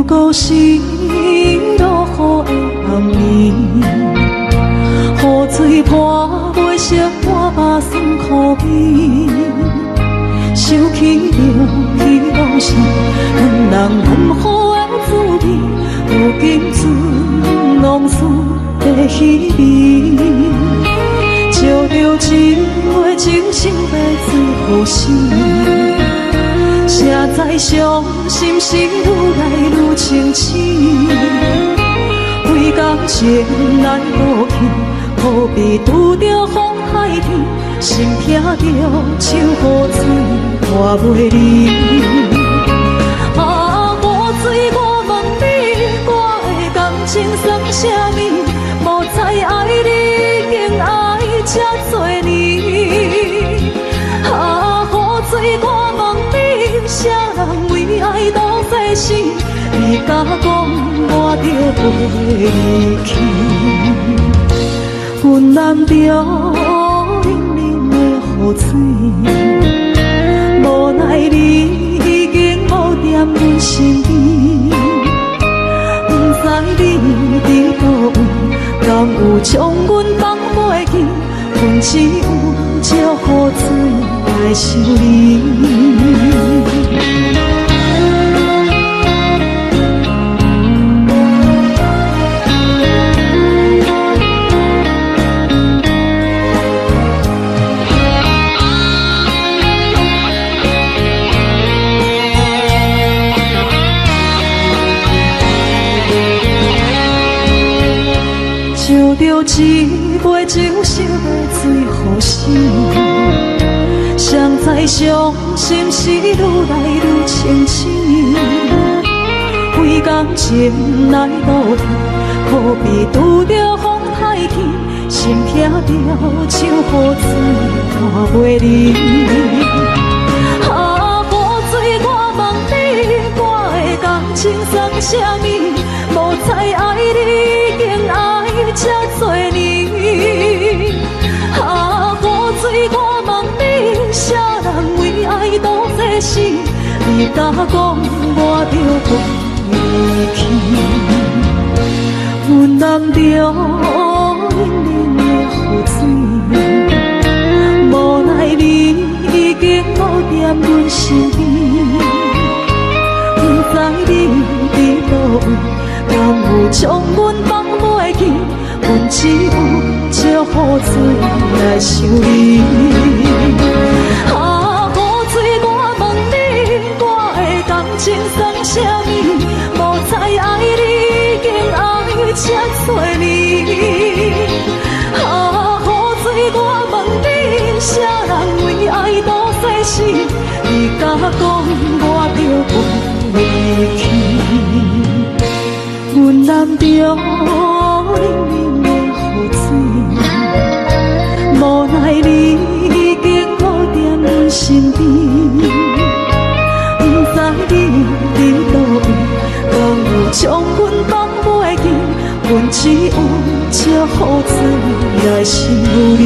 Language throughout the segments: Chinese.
故事落雨的暗暝，雨水泼袂湿我目酸苦味，想起着彼往事，两人难好的滋味，如今存往事的稀微，照着一月情深要最好心。谁知伤心事愈来愈清醒，为感情来倒去，何必拄着风海天，心痛着手雨水拖袂离。啊，雨水，我问你，我的感情算啥物？无知爱你，竟爱这多年。啊，雨水，我问你，谁人为爱赌世事？你甲讲我着袂离去，阮淋着冷冷的雨水，无奈你已经无踮阮身边，不知你伫倒位，敢有将阮放袂记？阮只有借雨水来想你。照着一杯酒，烧要最好心，谁知伤心事愈来愈清醒，为感情来倒去，何必拄着风太天，心痛着手雨水拖袂离。啊，雨水，我问你，我的感情算啥物？无知爱你，竟爱这多年。啊，雨水，我问你，谁人为爱赌世事？你甲讲我着袂离去，阮淋着冷冷的雨水，无奈你已经无踮阮身边，不知你伫倒位，敢有将阮放袂记？阮只有借雨水来想你。啊，雨水，我问你，我的感情算啥物？无知爱你，竟爱这多年。啊，雨水，我问你，谁人为爱赌世事？你甲讲我着袂离去，阮淋着冷冷的雨水，无奈你已经无踮阮身边，不知你伫倒位，敢有将阮放袂记？阮只有借雨水来想你。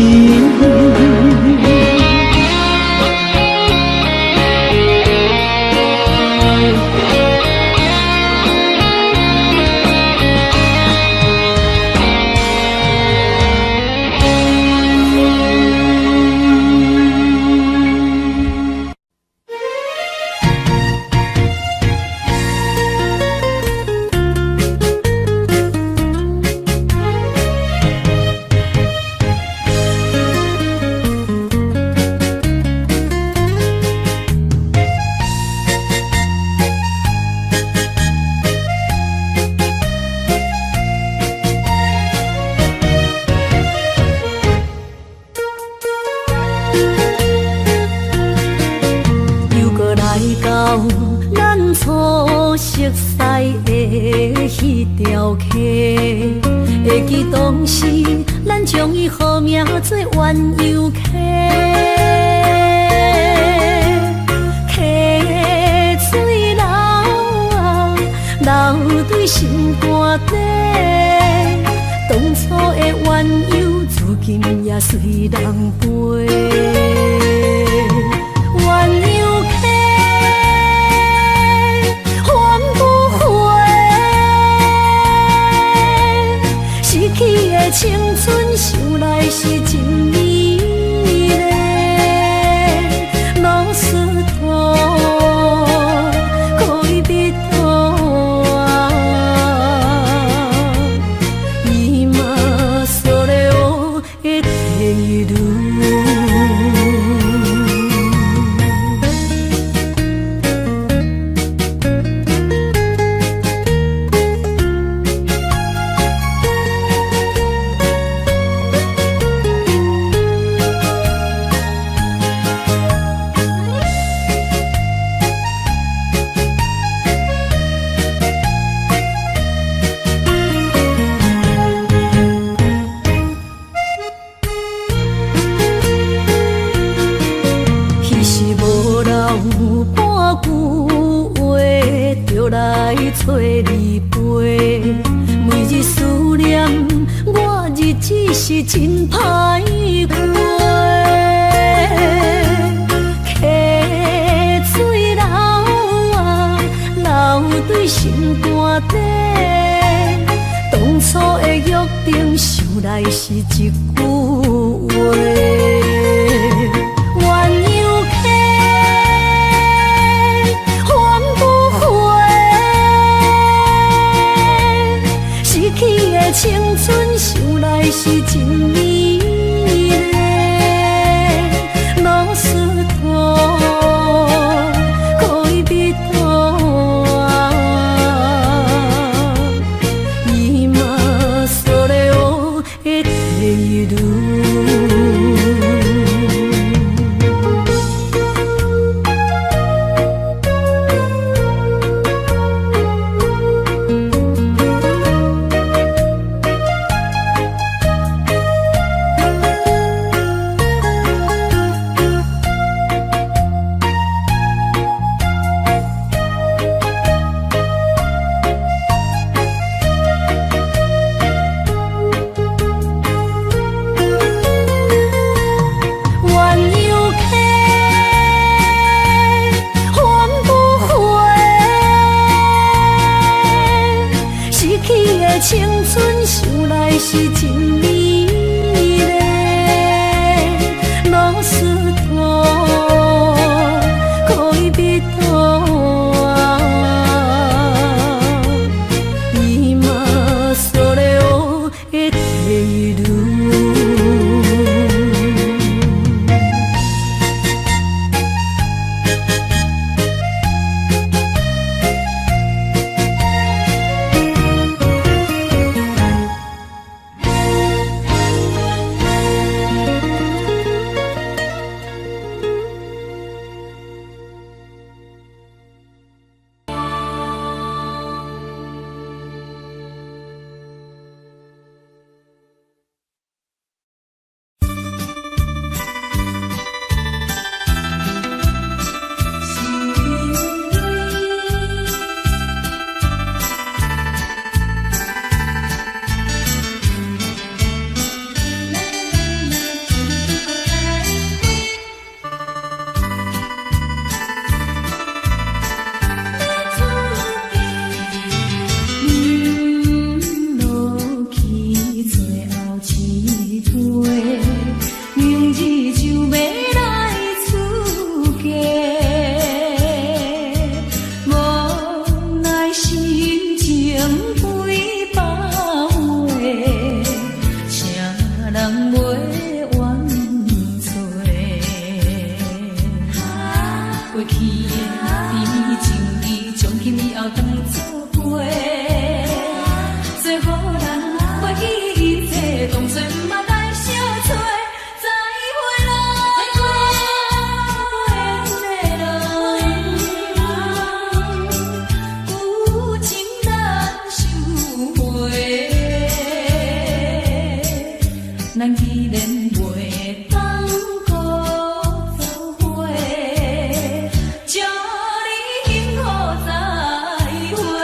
将伊好名做鸳鸯客，客水流啊，流对心肝底。当初的鸳鸯，如今也随人飞。鸳鸯客，还不回。失去的青春，想来是真美丽。老师徒，可以比途啊，伊嘛所了的地路。有半句话，就来找你陪。每日思念，我日子是真歹过。溪水流啊，流对心肝底。当初的约定，想来是一句话。青春想来是真美丽，老师徒可以比途啊，伊嘛所了的地路。青春想来是真美丽，老师徒可以比途啊，伊嘛所了的地路。咱既然袂当搁做伙，祝你幸福再会。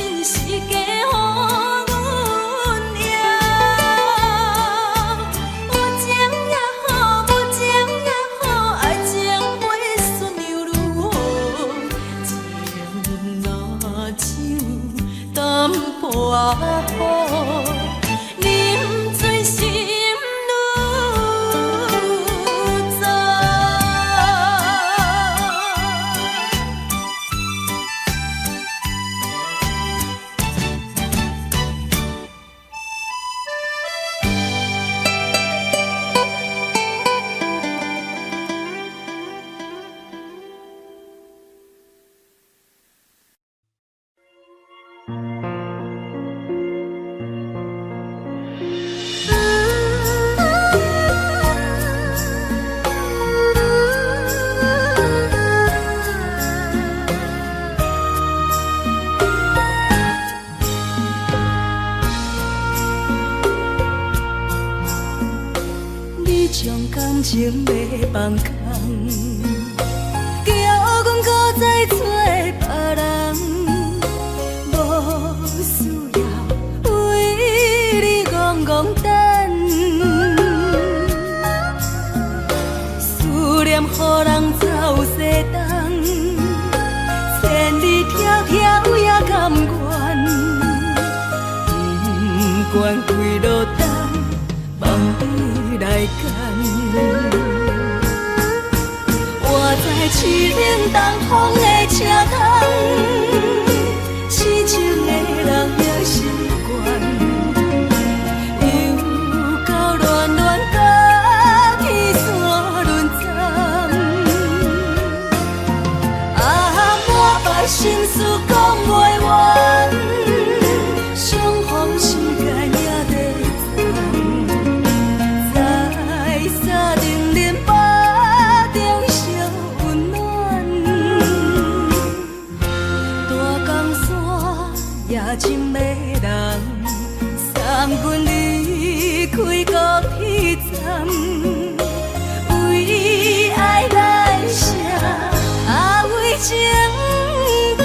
心是假予阮赢。有情也好，无情也好，爱情袂顺流如情若像淡薄雨。啉醉心愈糟。感情要放空，叫阮搁再找别人，无需要为你戆戆等。思念予人走西东，千里迢迢也甘愿，不管几路灯，梦伊来干。我在痴冷东风的车窗，痴情的人也习惯，又到乱乱甲天山轮站。满腹心事讲袂完，相逢时间也在站。在沙定连巴中烧温暖，大江山也真迷人，送阮离开高铁站，为爱来写为情重。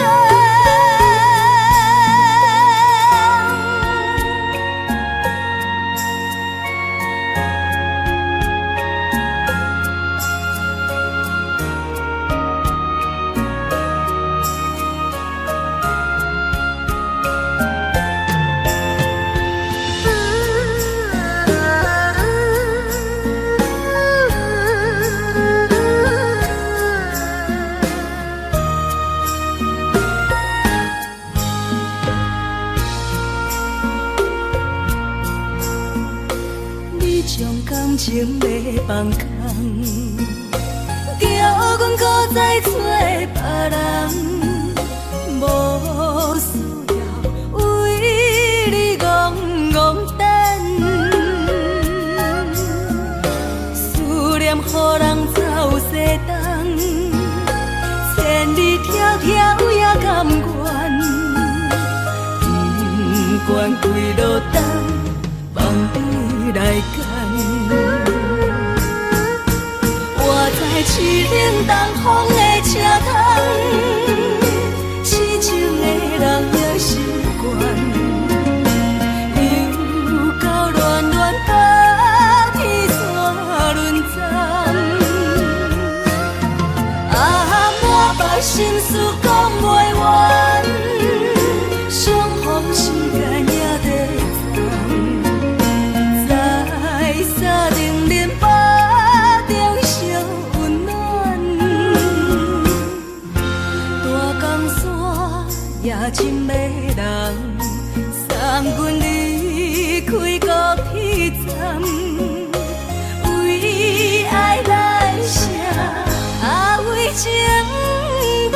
感情要放空，叫阮搁再找别人，无需要为你戆戆等。思念予人走西东，千里迢迢也甘愿，不管几路灯，梦伊来干。我在痴冷东风的车窗，痴情的人也习惯，又到乱乱甲天山轮站。满腹心事讲袂完，相逢时间也在站。在沙定连巴中烧温暖，大江山也真迷人，送阮离开高铁站，为爱来写为情重。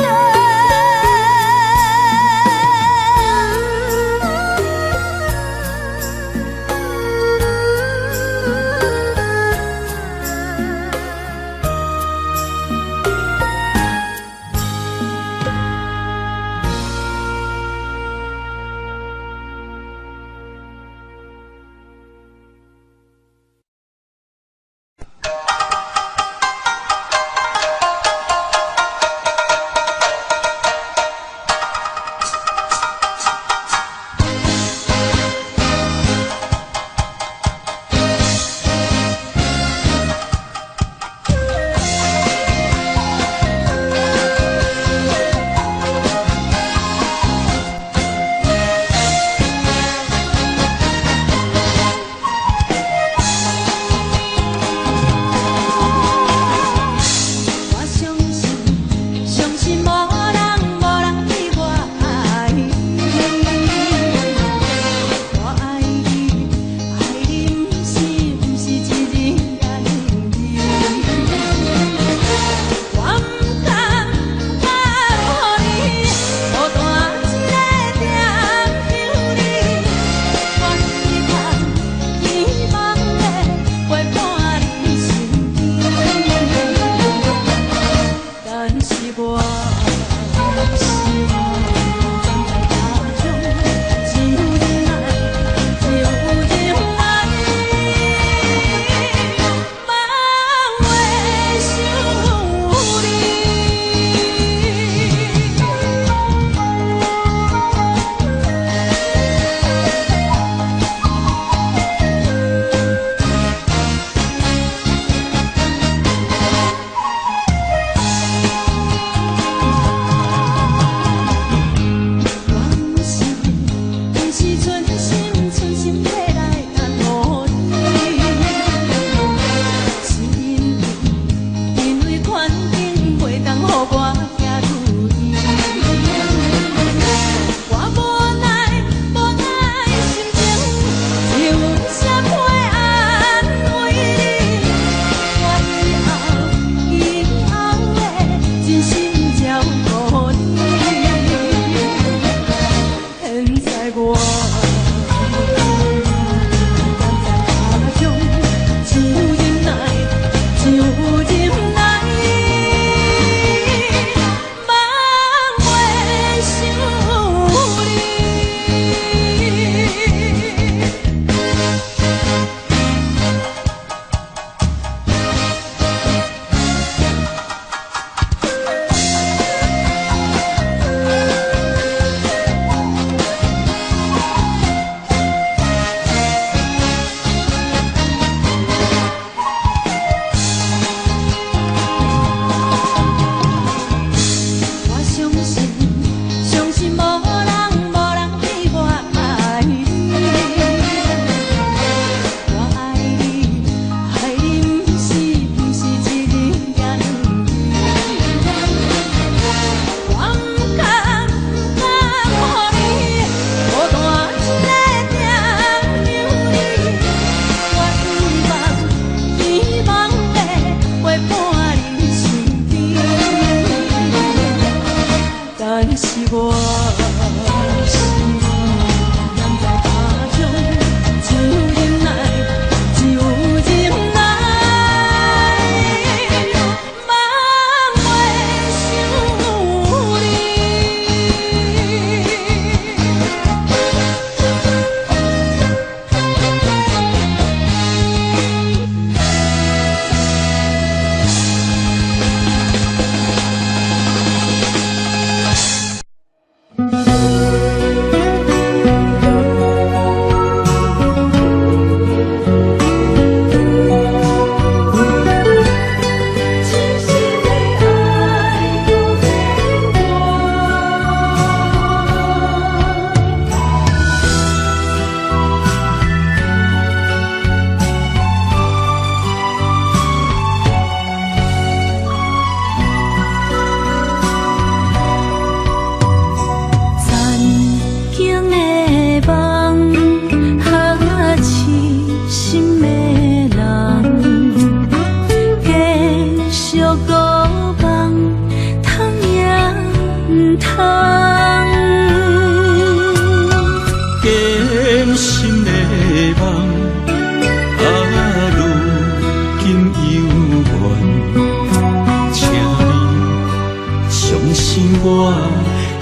我。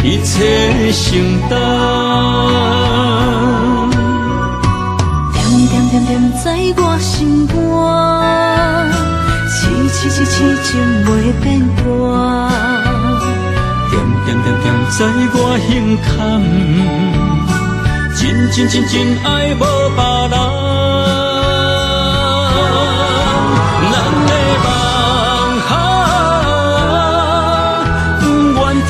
一切承担，点点点点在我心肝，痴情袂变卦。点点点点在我胸坎，真爱无别人。咱的梦想，不愿停，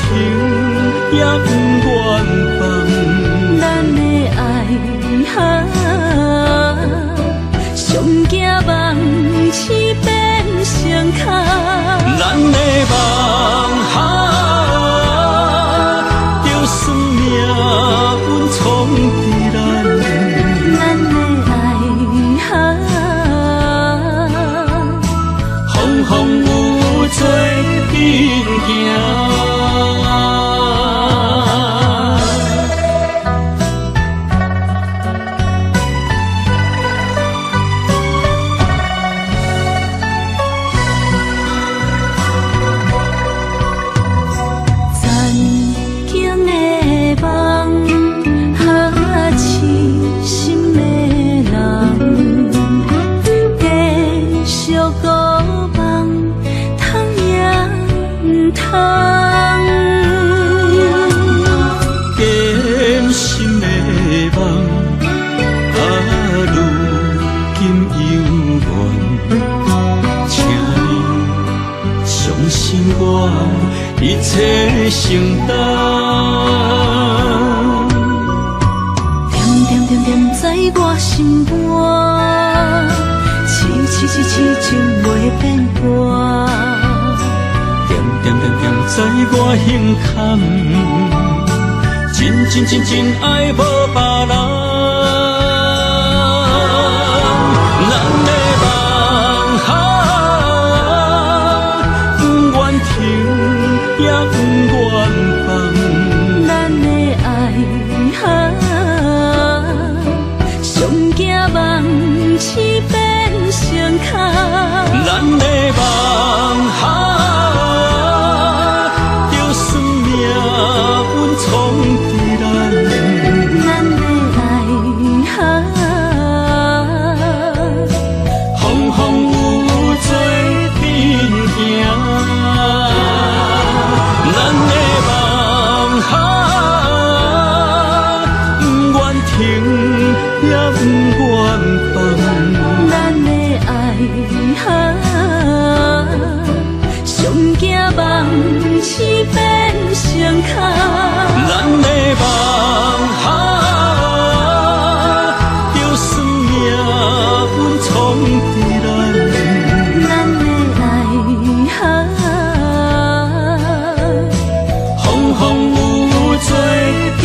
也不愿放。咱的爱上惊梦痴变成空。咱的梦想，就算命运冲伫咱。咱的爱风雨做阵行。一切承担，点点点点在我心肝，痴情袂变卦。点点点点在我胸坎，真爱无别人。咱的梦想，不愿停，也不愿放。咱的爱也不愿放。咱的爱上惊梦醒变成空。咱的梦就算命运冲地人。咱的爱风风雨做阵行。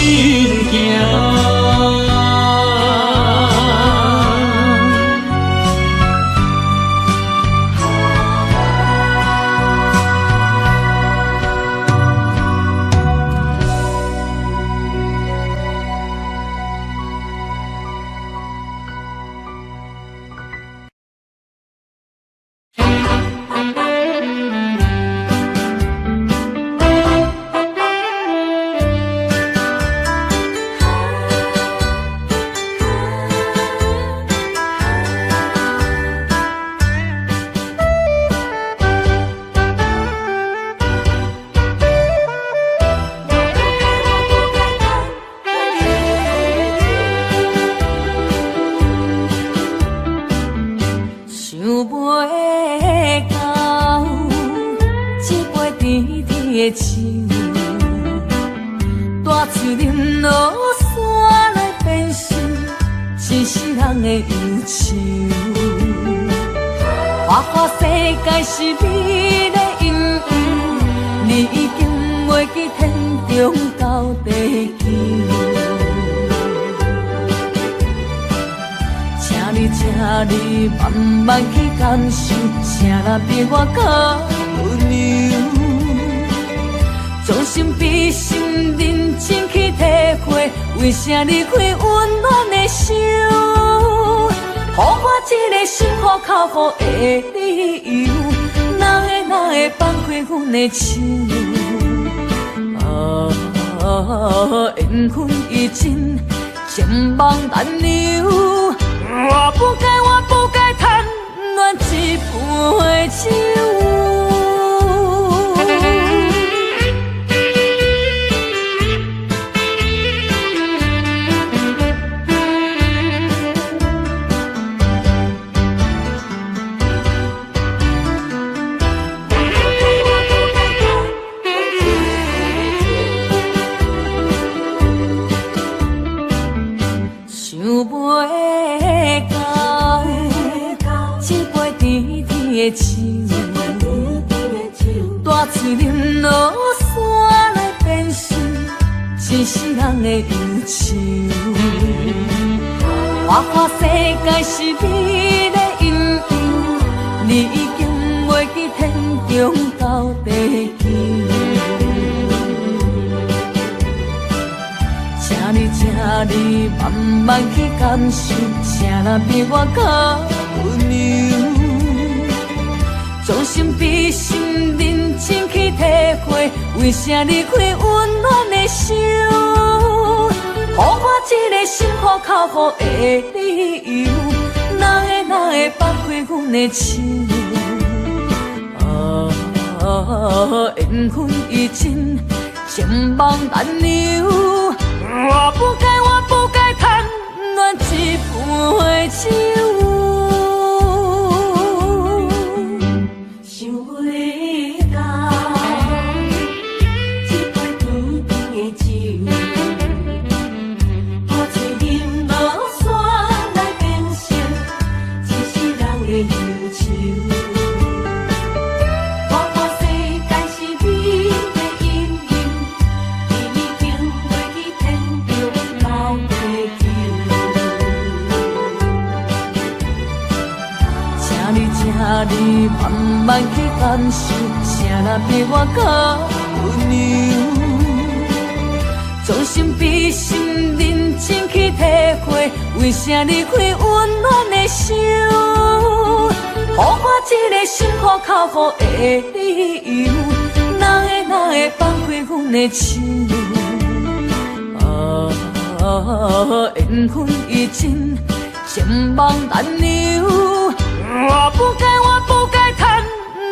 大树林落山来变成一世人的忧愁。花花世界是美丽阴影，你已经袂记天中到地球。请你慢慢去感受，谁人比我较温柔？将心比心，认真去体会，为啥离开温暖的手？予我一个心苦口苦的理由，哪会放开阮的手？缘分已尽，情梦难留。我不该贪恋一杯酒。大树林落山来变成一世人的忧愁。花花世界是美丽阴影，你已经袂记天中到地球。请你慢慢去感受，谁人比我较温柔？将心比心，认真去体会，为啥离开温暖的手？予我一个心苦口苦的理由，哪会放开阮的手？缘分已尽，情梦难留。我不该贪恋一杯酒。你慢慢去感受，谁人比我较温柔？将心比心，认真去体会，为啥离开温暖的手？予我一个心苦口苦的理由，哪会放开阮的手？缘分已尽，情梦难留。我不该贪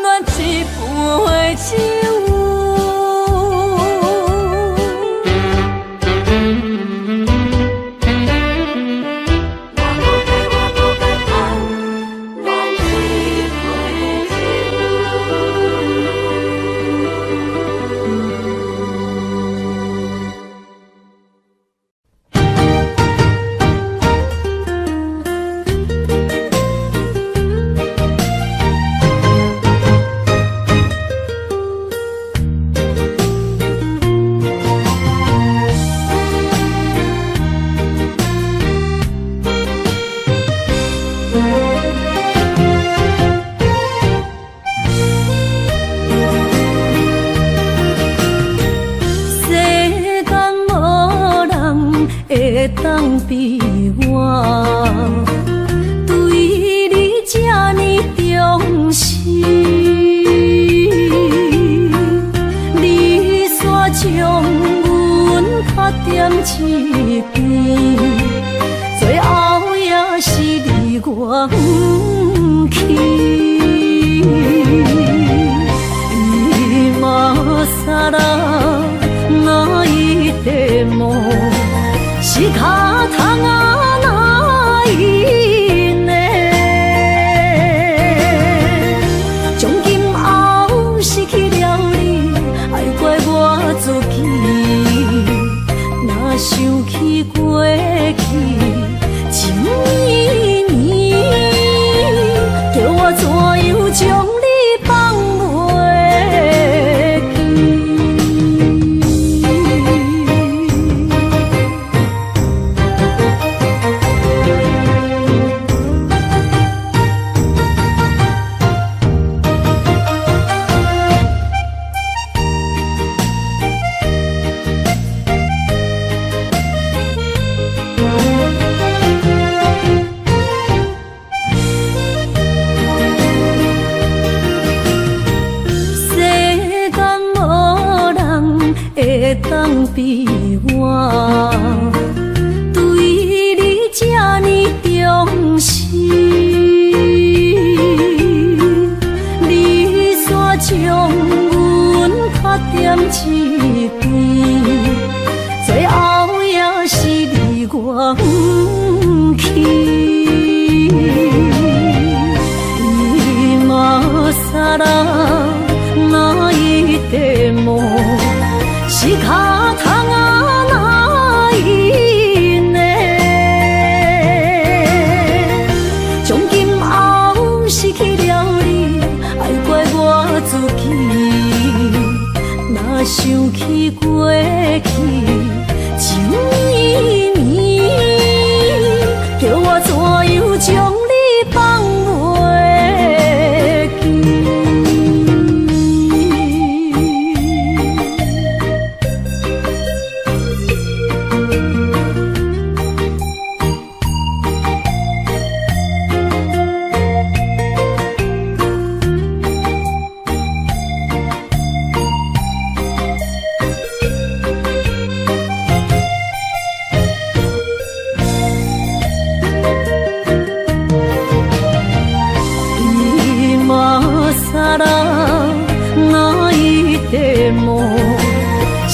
恋一杯酒。比我对你这呢重视，你煞将阮较点一边，最后也是你我不去。伊嘛啥啦？那一地梦是脚痛啊，那一呢？从今后失去了你，爱怪我自己。若想起过去情绵绵，叫我怎样将你放袂记？当比我对你这呢重视，你煞将阮较点一边，最后也是你我不去。伊嘛啥啦？那一地梦。是脚痛啊，那一呢？从今后失去了你，爱怪我自己。若想起过去情绵绵，叫我怎样将你放袂记？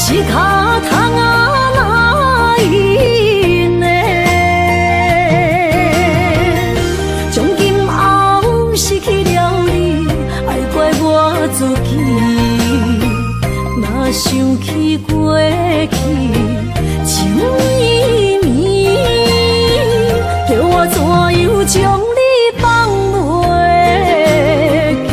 是脚痛啊，那一呢？从今后失去了你，爱怪我自己。若想起过去情绵绵，叫我怎样将你放袂记？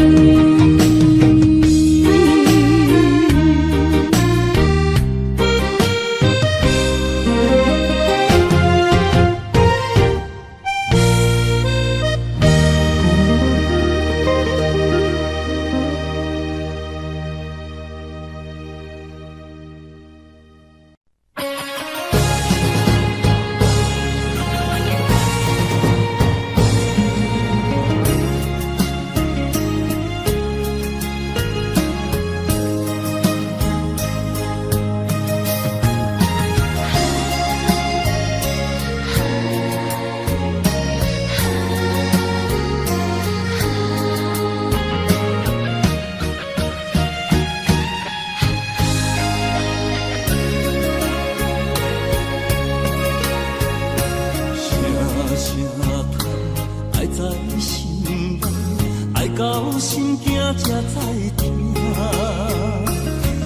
到心惊才知听，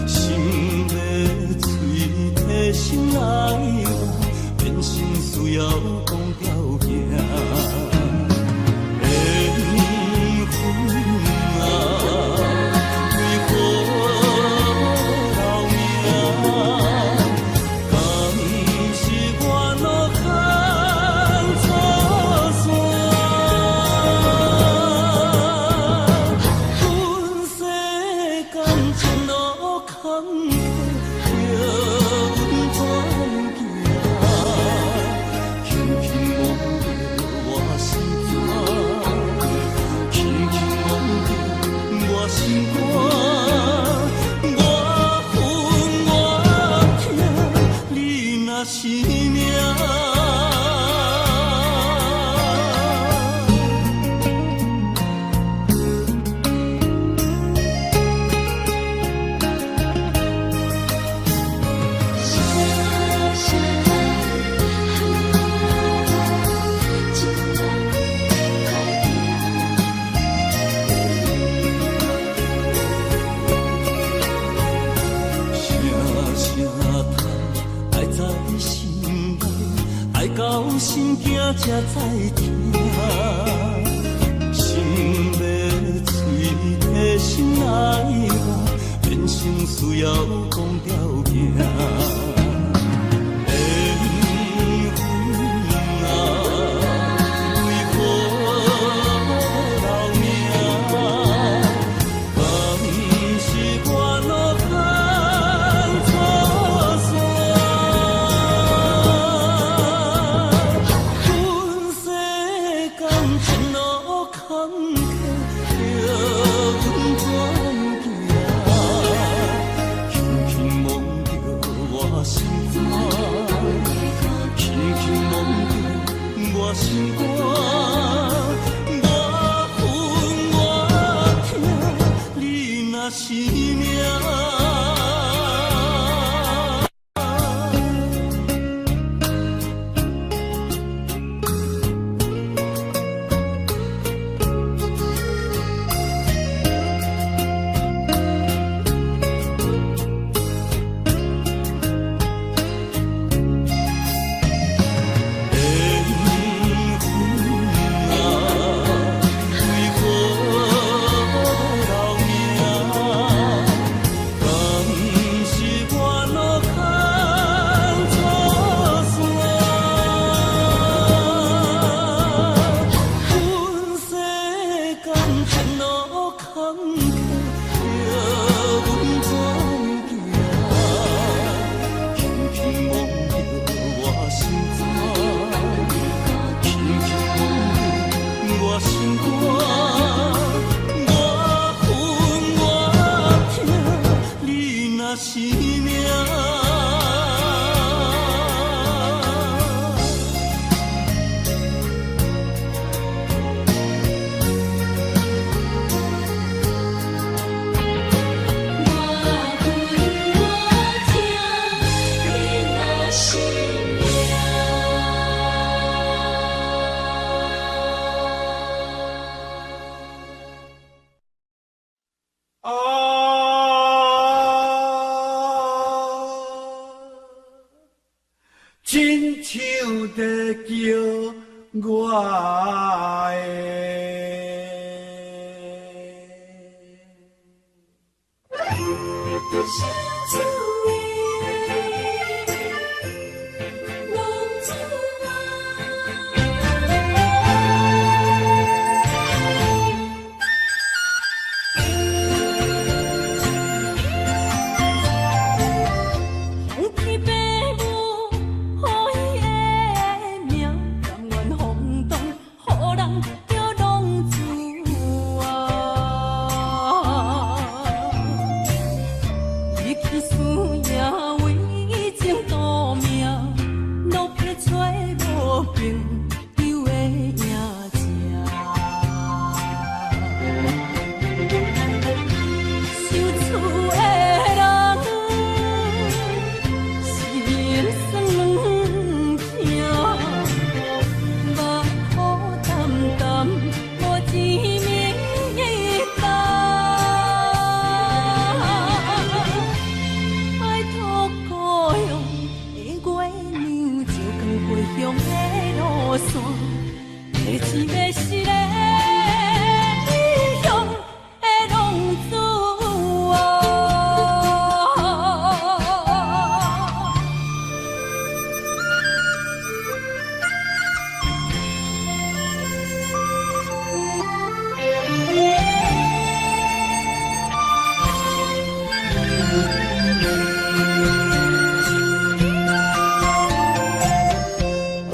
心的嘴替心爱我，变心需要讲条件。缘分啊，为何留名？敢是我路空错线？阮世间前路坎坷，着阮怎行？到心惊才知听，心要嘴提心爱我，变成需要讲条件。心肝，我恨我痛，你若是命。亲像在叫我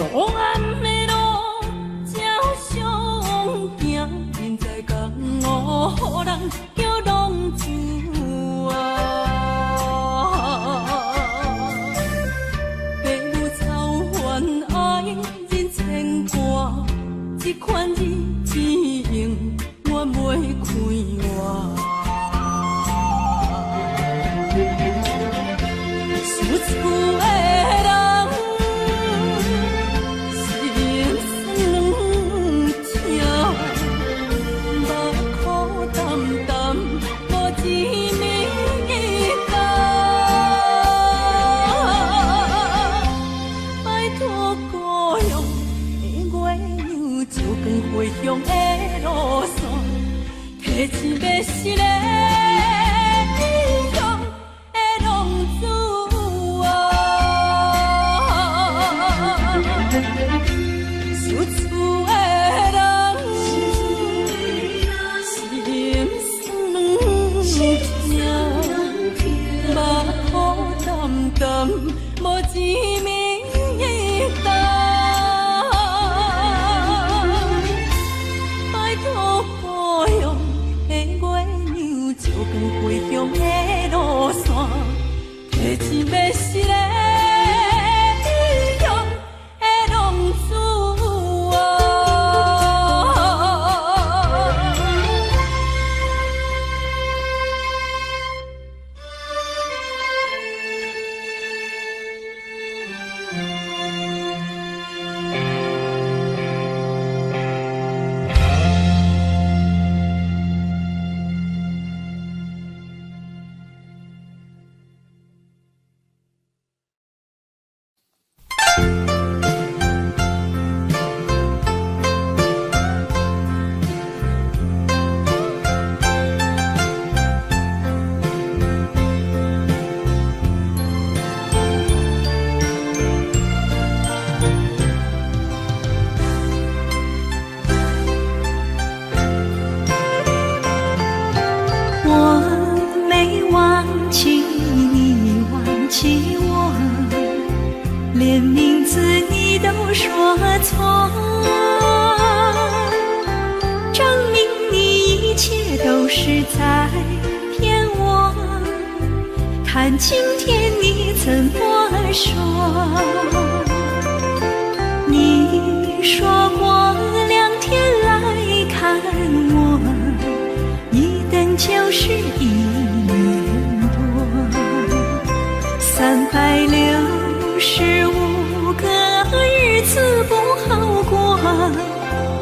黑暗的路，照相。厝的人，心酸痛，目眶淡淡，无一面的答。拜托保佑的月娘，照光回乡的路线，提前要死咧。连名字你都说错，证明你一切都是在骗我。看今天你怎么说？你说过2天来看我，一等就是1年多，365个日子不好过，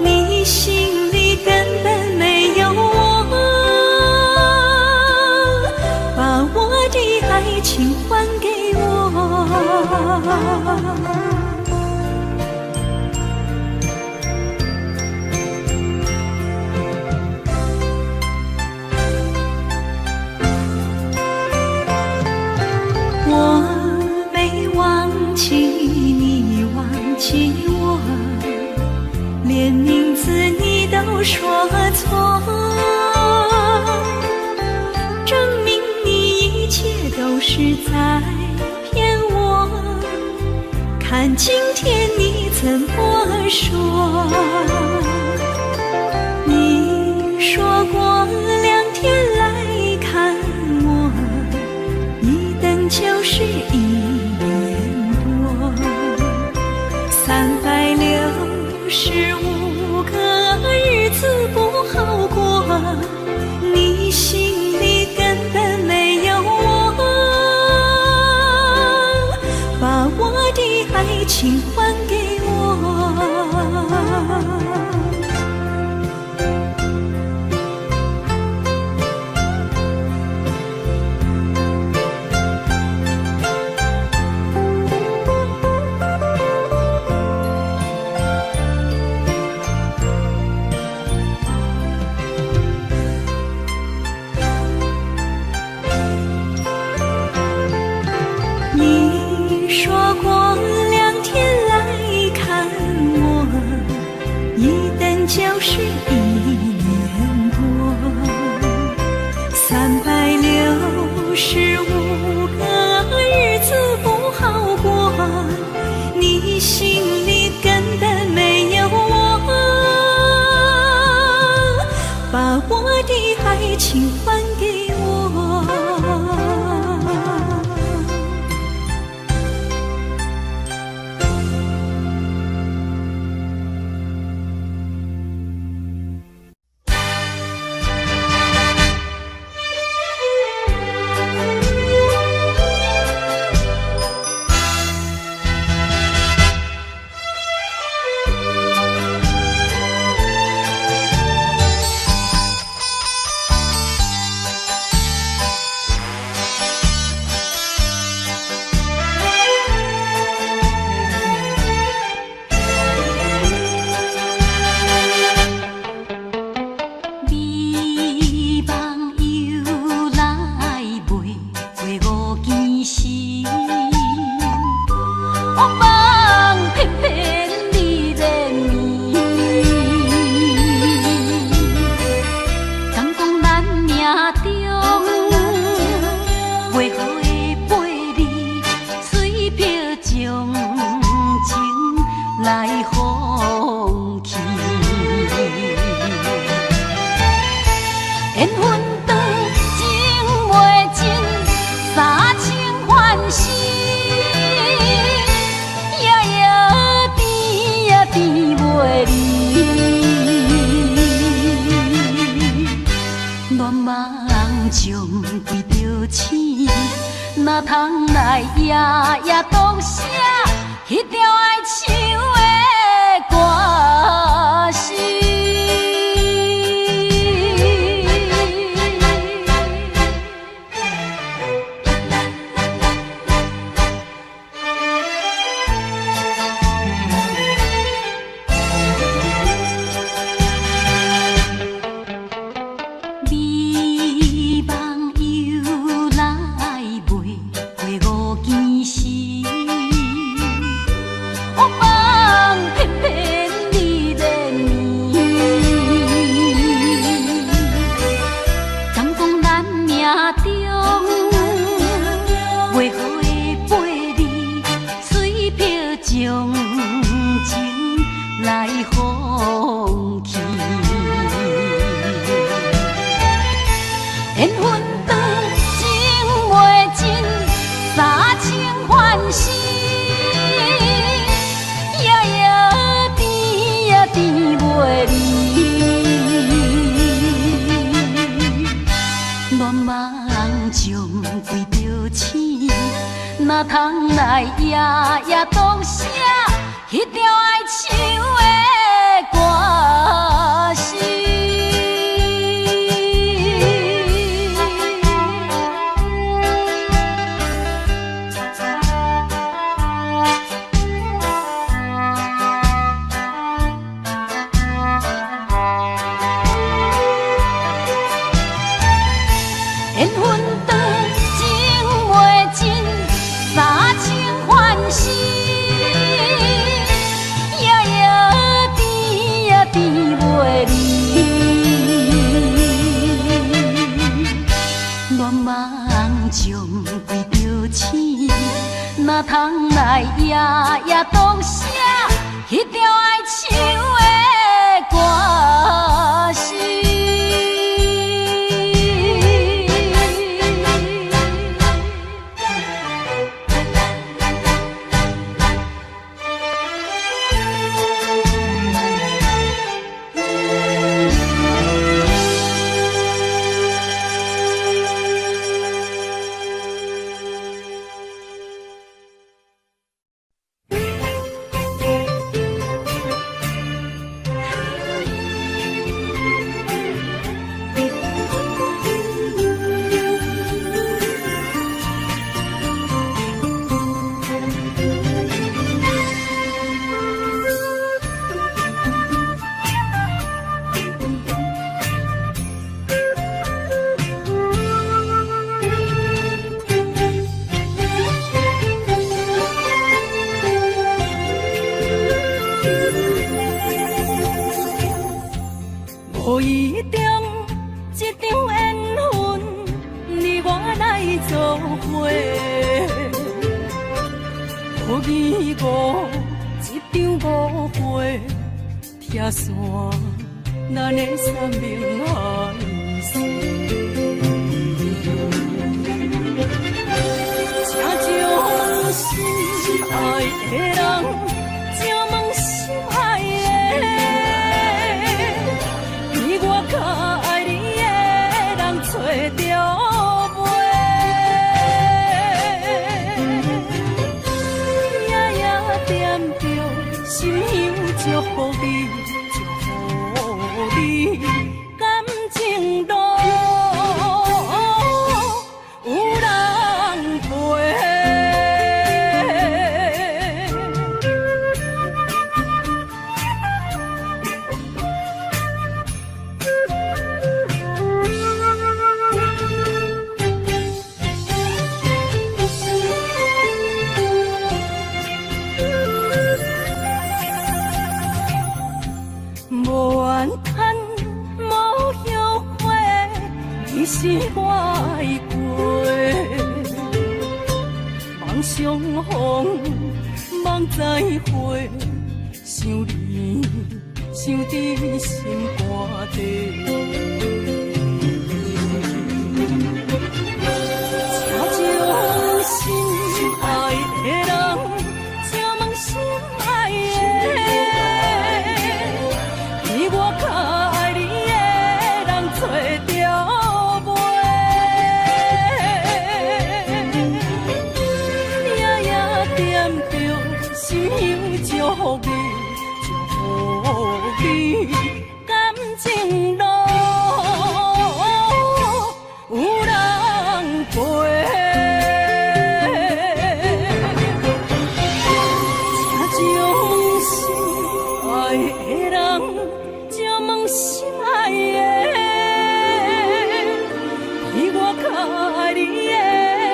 你心里根本没有我，把我的爱情还给我。连名字你都说错，证明你一切都是在骗我。看今天你怎么说？你说过2天来看我，一等就是1年多，365个日子不好过，你心里根本没有我，把我的爱情还给我。你说过2天来看我，一等就是1年多，365个日子不好过，你心里根本没有我，把我的爱情还给我。乱梦中规着醒，哪通来夜夜读写迄条爱唱的歌词。哪通来夜夜读写迄条爱唱的歌词？缘分长，情袂尽。三情欢喜，夜夜甜呀甜袂离。乱梦中规着醒，哪通来夜夜读写迄条爱唱的歌词？无一定一场缘分，你我来做伙。无义无一场误会，拆散咱的生命海誓。请将心爱的人，请问心爱的。我较爱你的人找着袂，夜夜惦着心香祝福你，祝福你感情路有人陪。是我的过，梦相逢，梦再会，想你，想伫心肝底。请将心爱的人，请问心爱的，的人，借问心爱的，比我较爱你的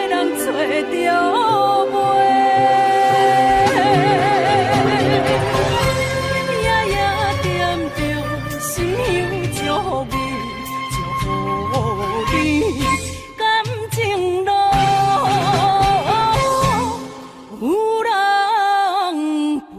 人找着袂？夜夜点着心香祝福你，祝福你感情路。有人陪。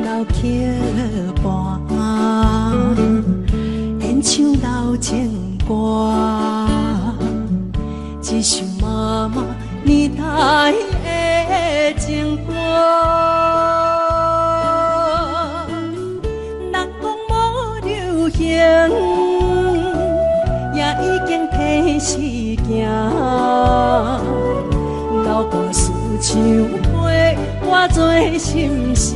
老桥畔，演唱老情歌，一首妈妈年代的情歌。人讲无流行，也已经替时行。老歌思唱陪我做心声。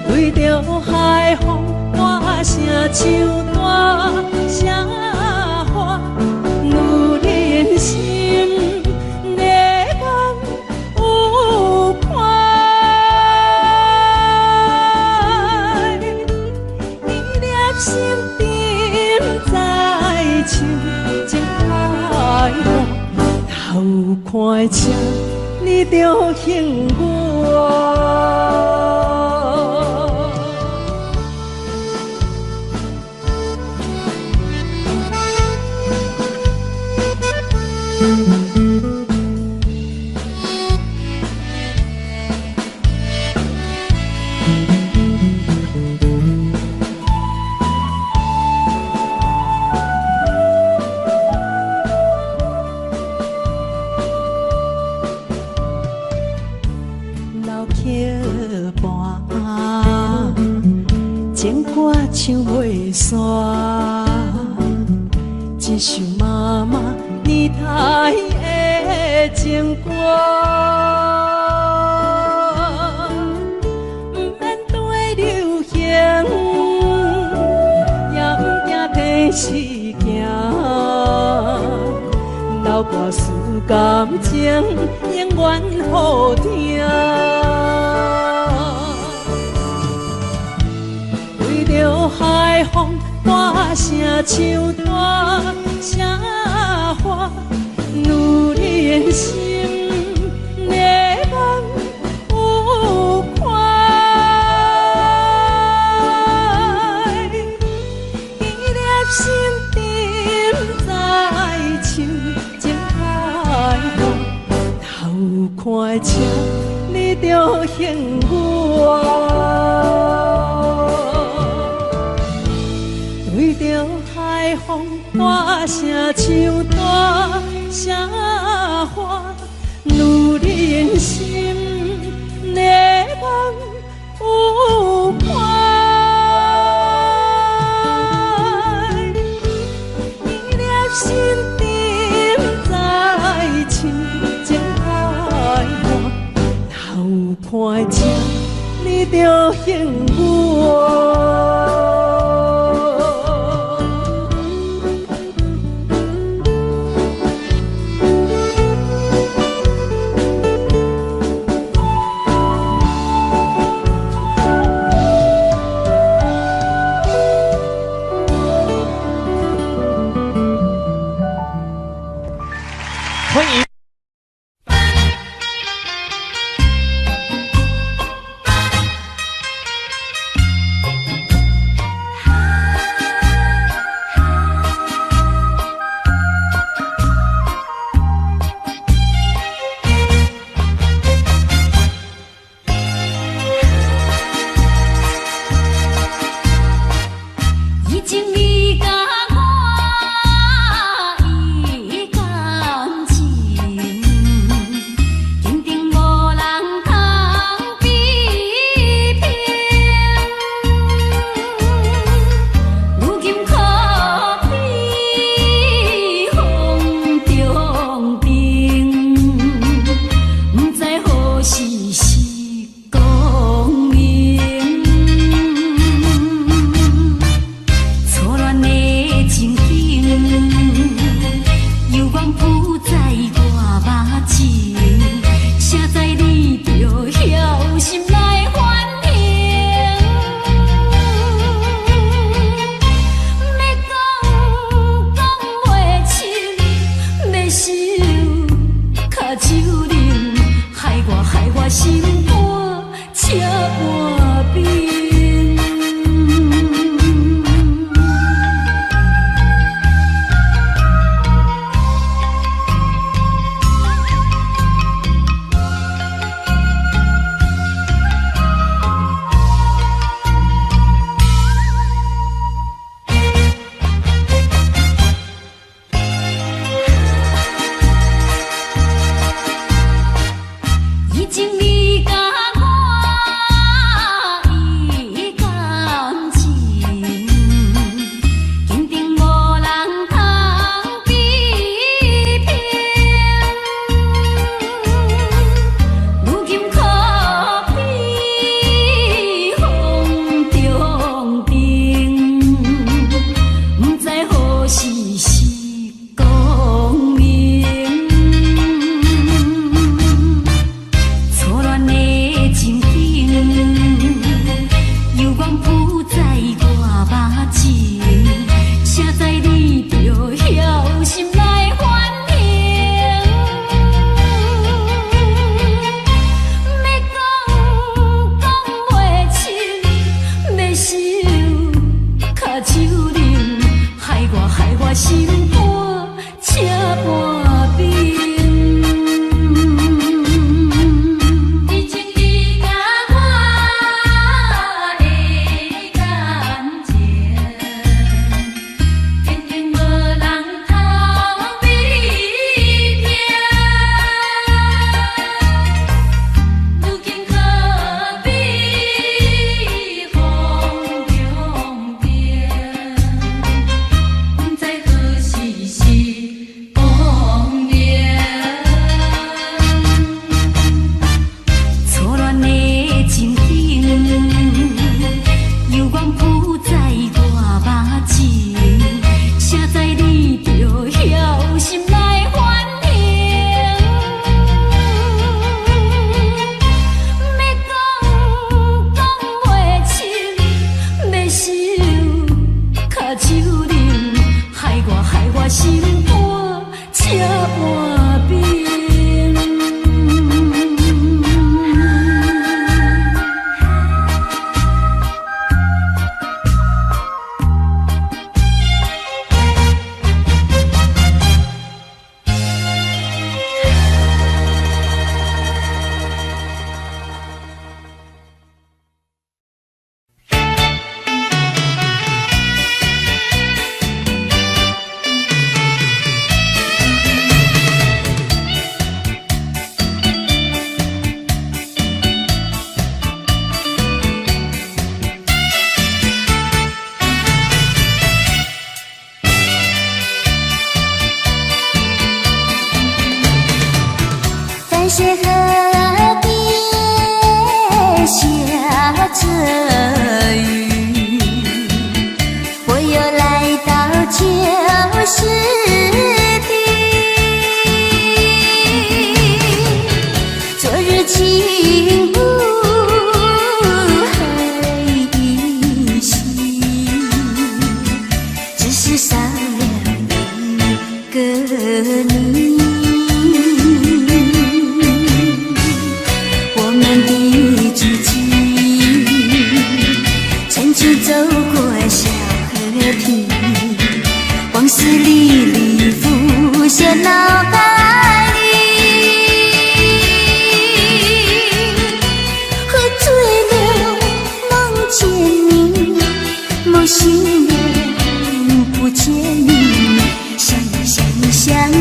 对着海风，歌声唱大声花，女人心热望有快，依恋心沉在唱，情太热，头看车，你着幸我。老桥畔，情歌唱袂煞，一首妈妈年代的情歌。不免对流行，也不惊替时行。老歌词感情永远好听。为着海风，歌声唱大声花，女人心热望有快，依恋心沉在唱，情太热，头看车，你着幸我。对着海风，歌声唱大声花，女人心热望有快，依恋心沉在唱，情太热，头看车，你着幸我。欢迎淡水河边下着雨，我又来到旧时地。昨日情物还依稀，只是少了一个你。我们的足迹曾经走过小河堤，往事历历浮现脑海里。喝醉了梦见你，梦醒了不见你，想你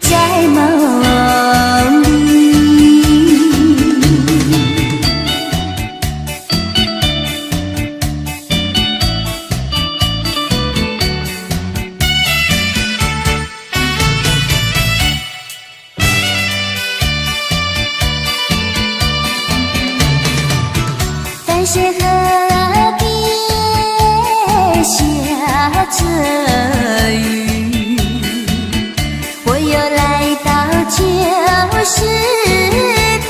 在梦里。淡水河边下着雨，我又来到旧时地。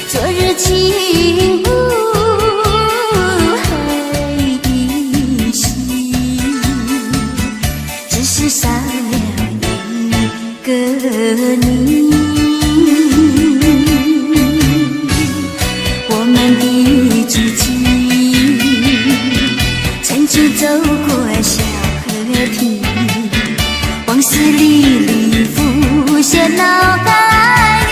昨日情物还依稀，只是少了一个你。我们的足迹曾经走过小河堤，往事历历浮现脑海里。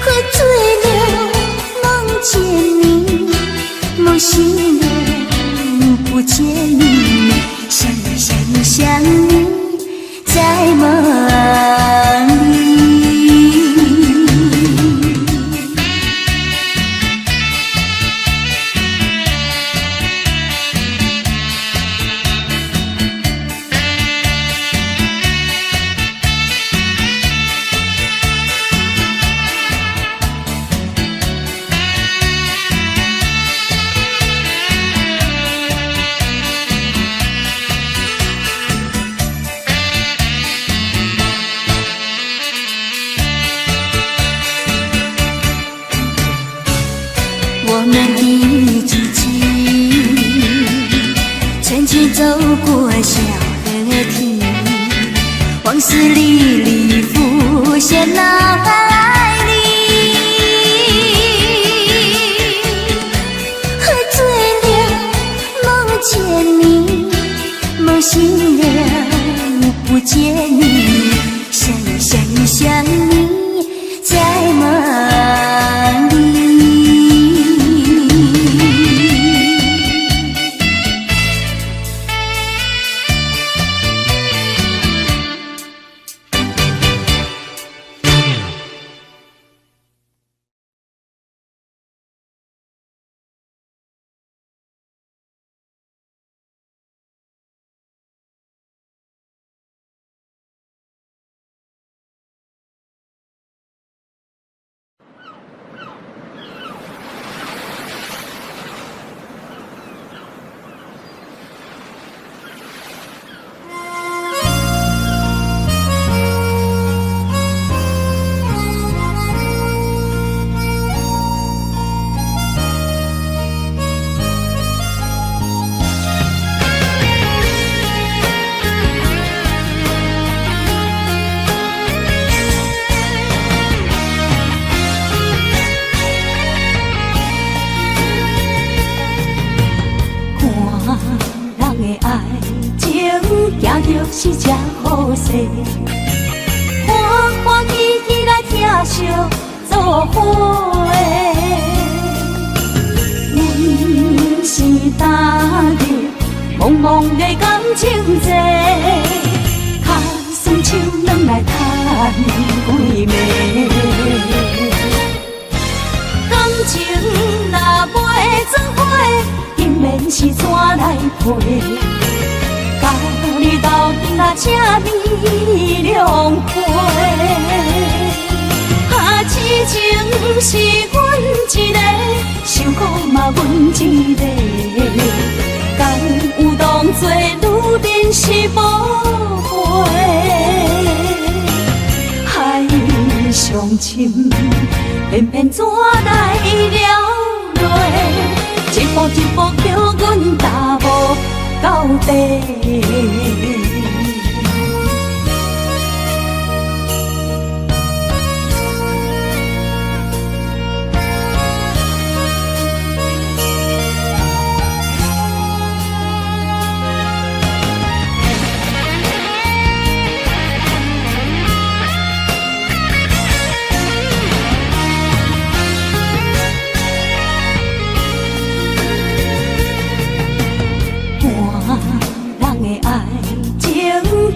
喝醉了梦见你，梦醒了不见你，想你在梦里。我们的足迹曾经走过小河堤，往事历历浮现脑海里。喝醉了梦见你，梦醒了不见你，想你在梦里。是这好势，欢欢喜喜来听相做伙的。阮是踏入茫茫的感情债，卡酸手软来叹几暝。感情若袂做伙，永远是怎来陪？甲你斗阵啊，这美良花。啊，痴情是阮一个，受苦嘛阮一个，敢有当作女人是无悔？海上深，偏偏怎来了落？一步一步叫阮踏无到底。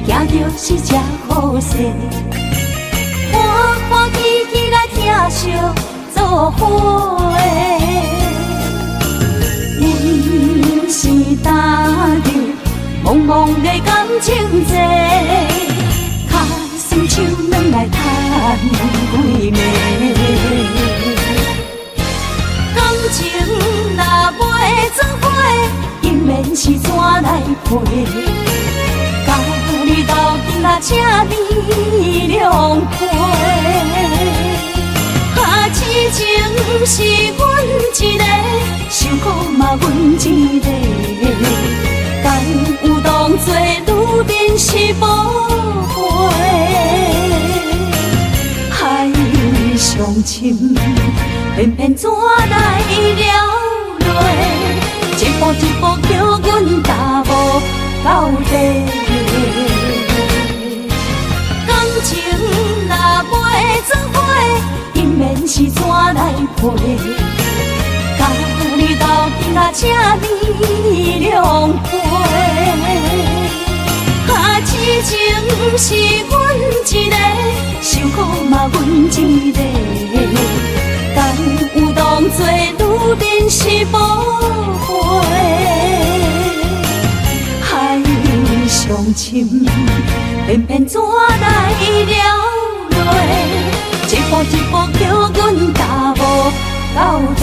行着是这好势，欢欢喜喜来疼惜做伙的，因是踏着茫茫的感情债，脚酸手软来叹几暝。感情若袂做伙，因免是怎来陪？甲你斗阵啊，这美良花。啊，痴情是阮一个，受苦嘛阮一个，敢有当作女人是无悔？海上深，偏偏怎来了落？一步一步叫阮踏无到底。感情若袂做伙，因免是怎来陪？甲你斗阵啊，这美良花。啊，痴情是阮一个，受苦嘛阮一个，敢有当作女人是无悔？上深，偏偏怎来了落？一步一步叫阮踏无到底。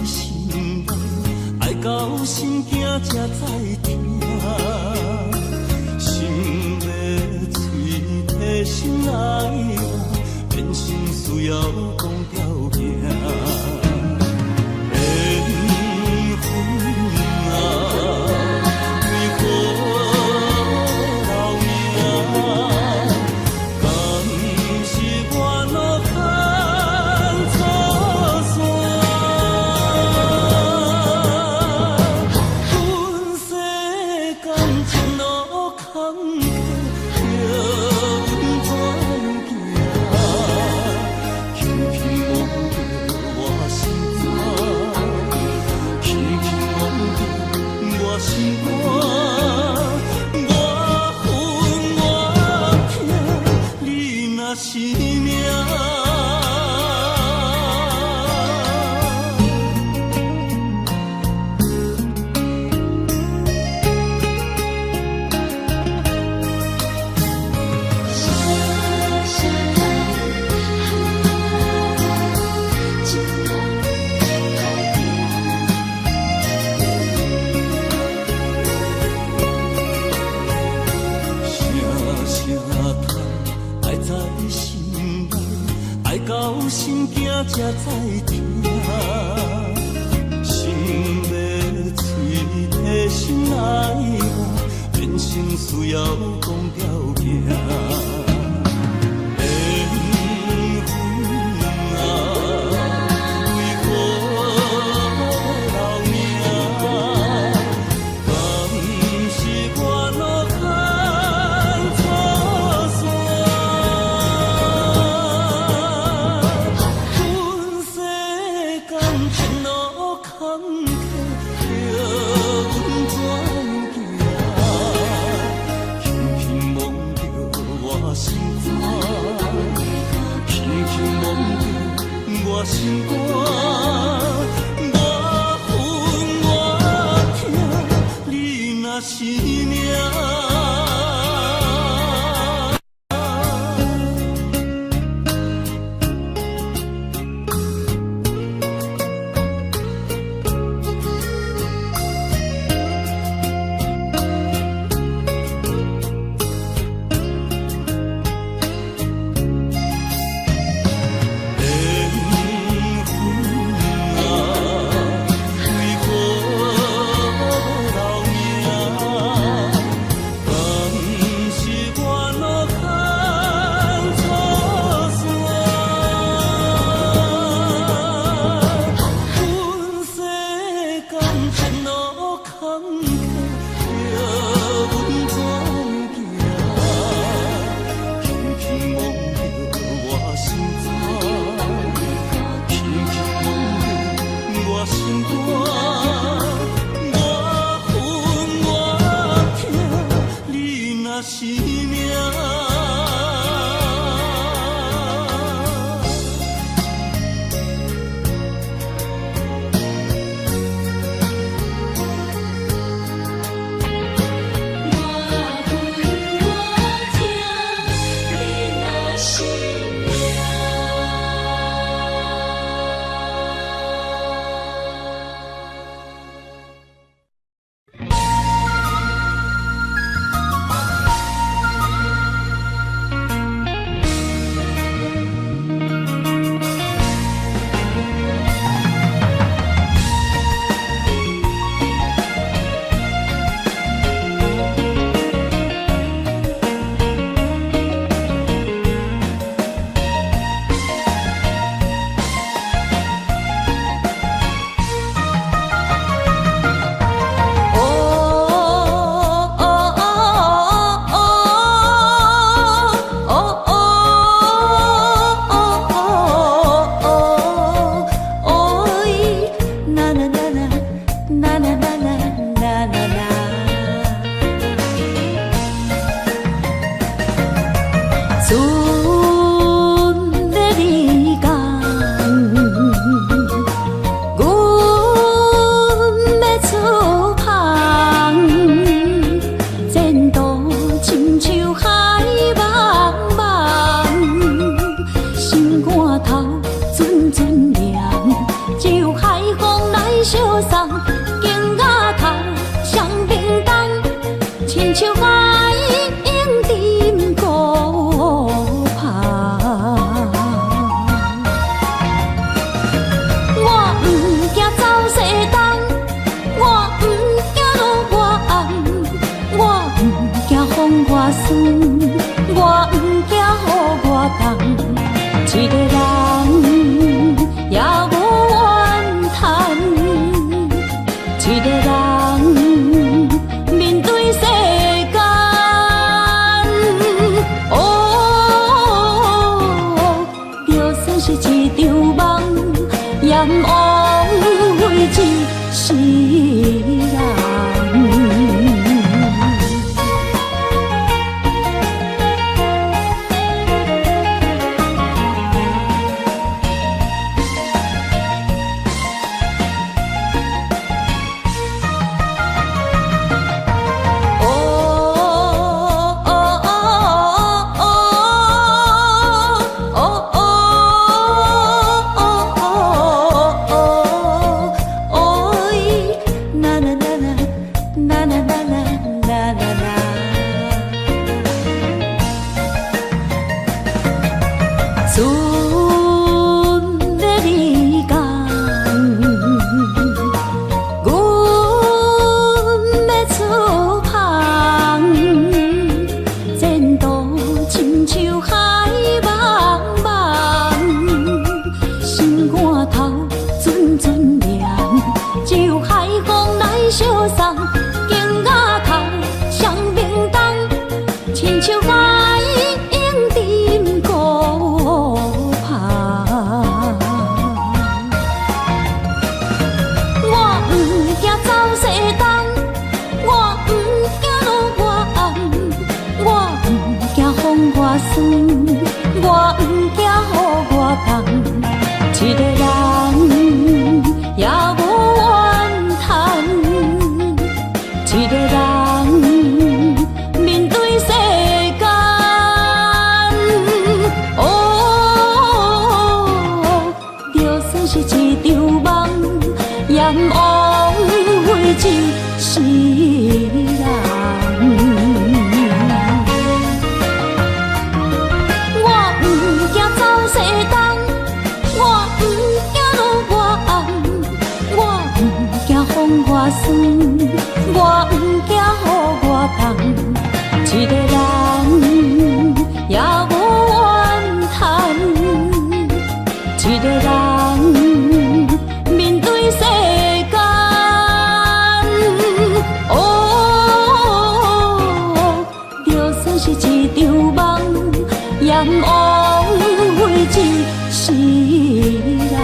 心内，爱到心惊才知听。心要嘴替心爱我，变心需要讲条件。才知听，心要嘴替心爱我，变成需要讲条件。心肝，我分我痛，你若是命。是人。我不惊予我讲，一个人也无怨叹，一个人面对世间。就算是一场梦，也毋枉费一世人。我酸，我不惊予我讲，一个人也无怨叹，一个人面对世间。就算是一场梦，也毋枉费一世人。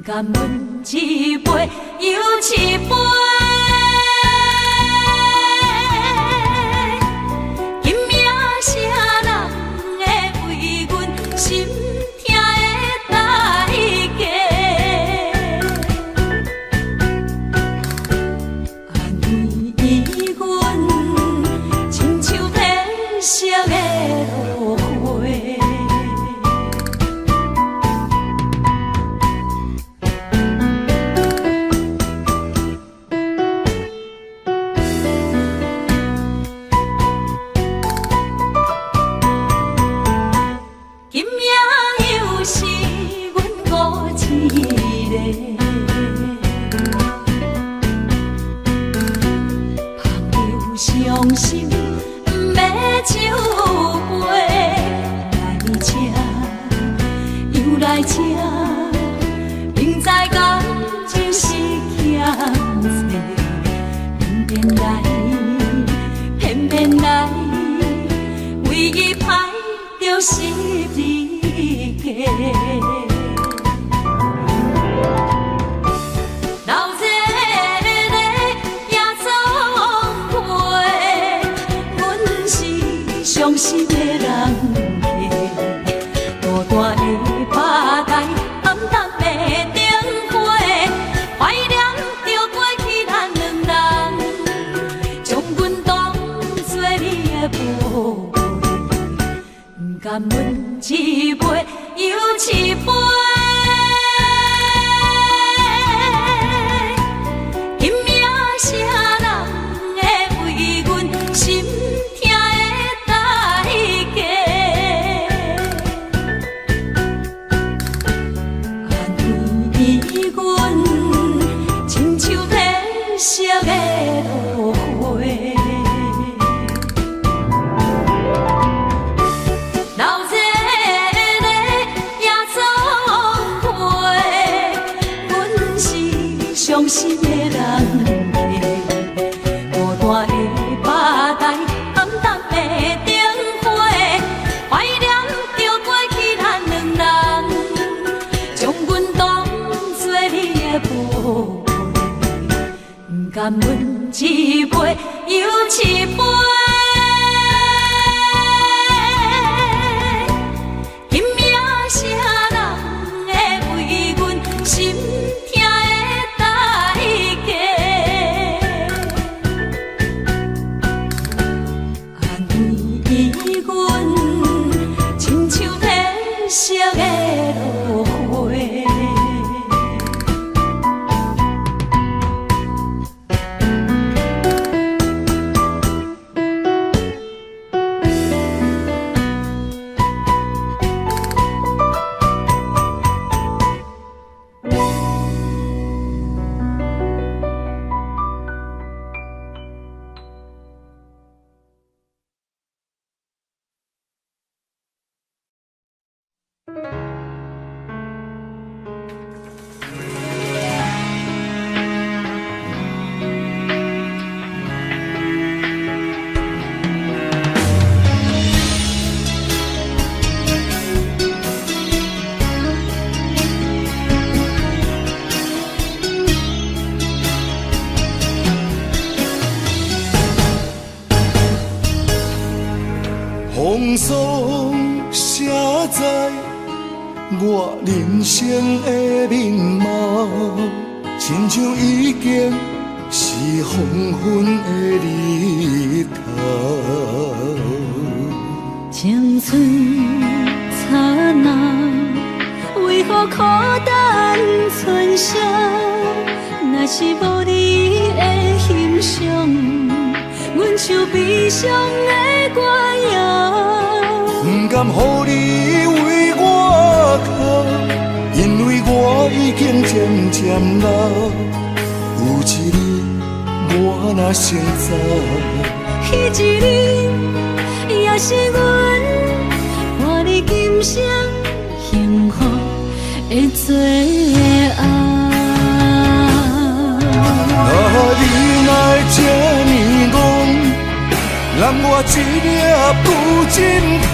敢问一前来，唯一歹就是你家。老热热夜总会，阮是伤心的人家，孤单的吧台，暗淡的灯火，怀念着过去咱两人，将阮当作你的宝贝，不甘阮一杯又一杯。拼命啥人会为阮心痛的代价？安慰阮，亲像褪色的落花。老热热夜总会，阮是伤心的人家，孤单的吧台，暗淡的灯火，怀念着过去咱两人，将阮当作你的宝贝，不甘阮一杯又一杯。拼命啥人会为阮心痛的代价？安慰阮，亲像褪色的落花。风霜写在我人生的面貌，亲像已经是黄昏的日头。青春刹那，为何孤单存剩？若是无你的欣赏，阮像悲伤的歌谣。不甘予你为我哭，因为我已经渐渐老。有一日我若先走，彼一日也是阮伴你今生幸福的最后。你来这呢戆，揽我一粒有尽头。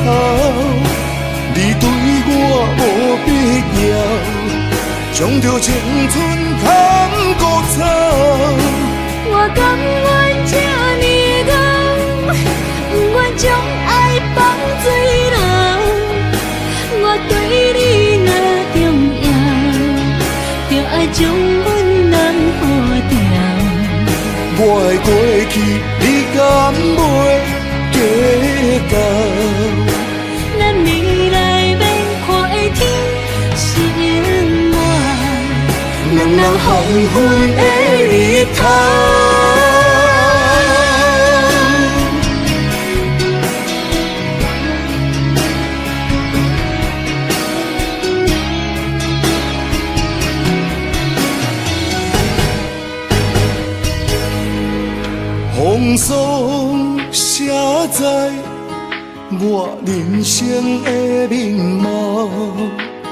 你对我无必要，将着青春通孤走。我甘愿这呢戆，不愿将爱放水流。我对你若重要，就爱将阮人付掉。我的过去，你敢袂计较？咱未来免看的天生活，两人黄昏的日头。风霜写在我人生的面貌，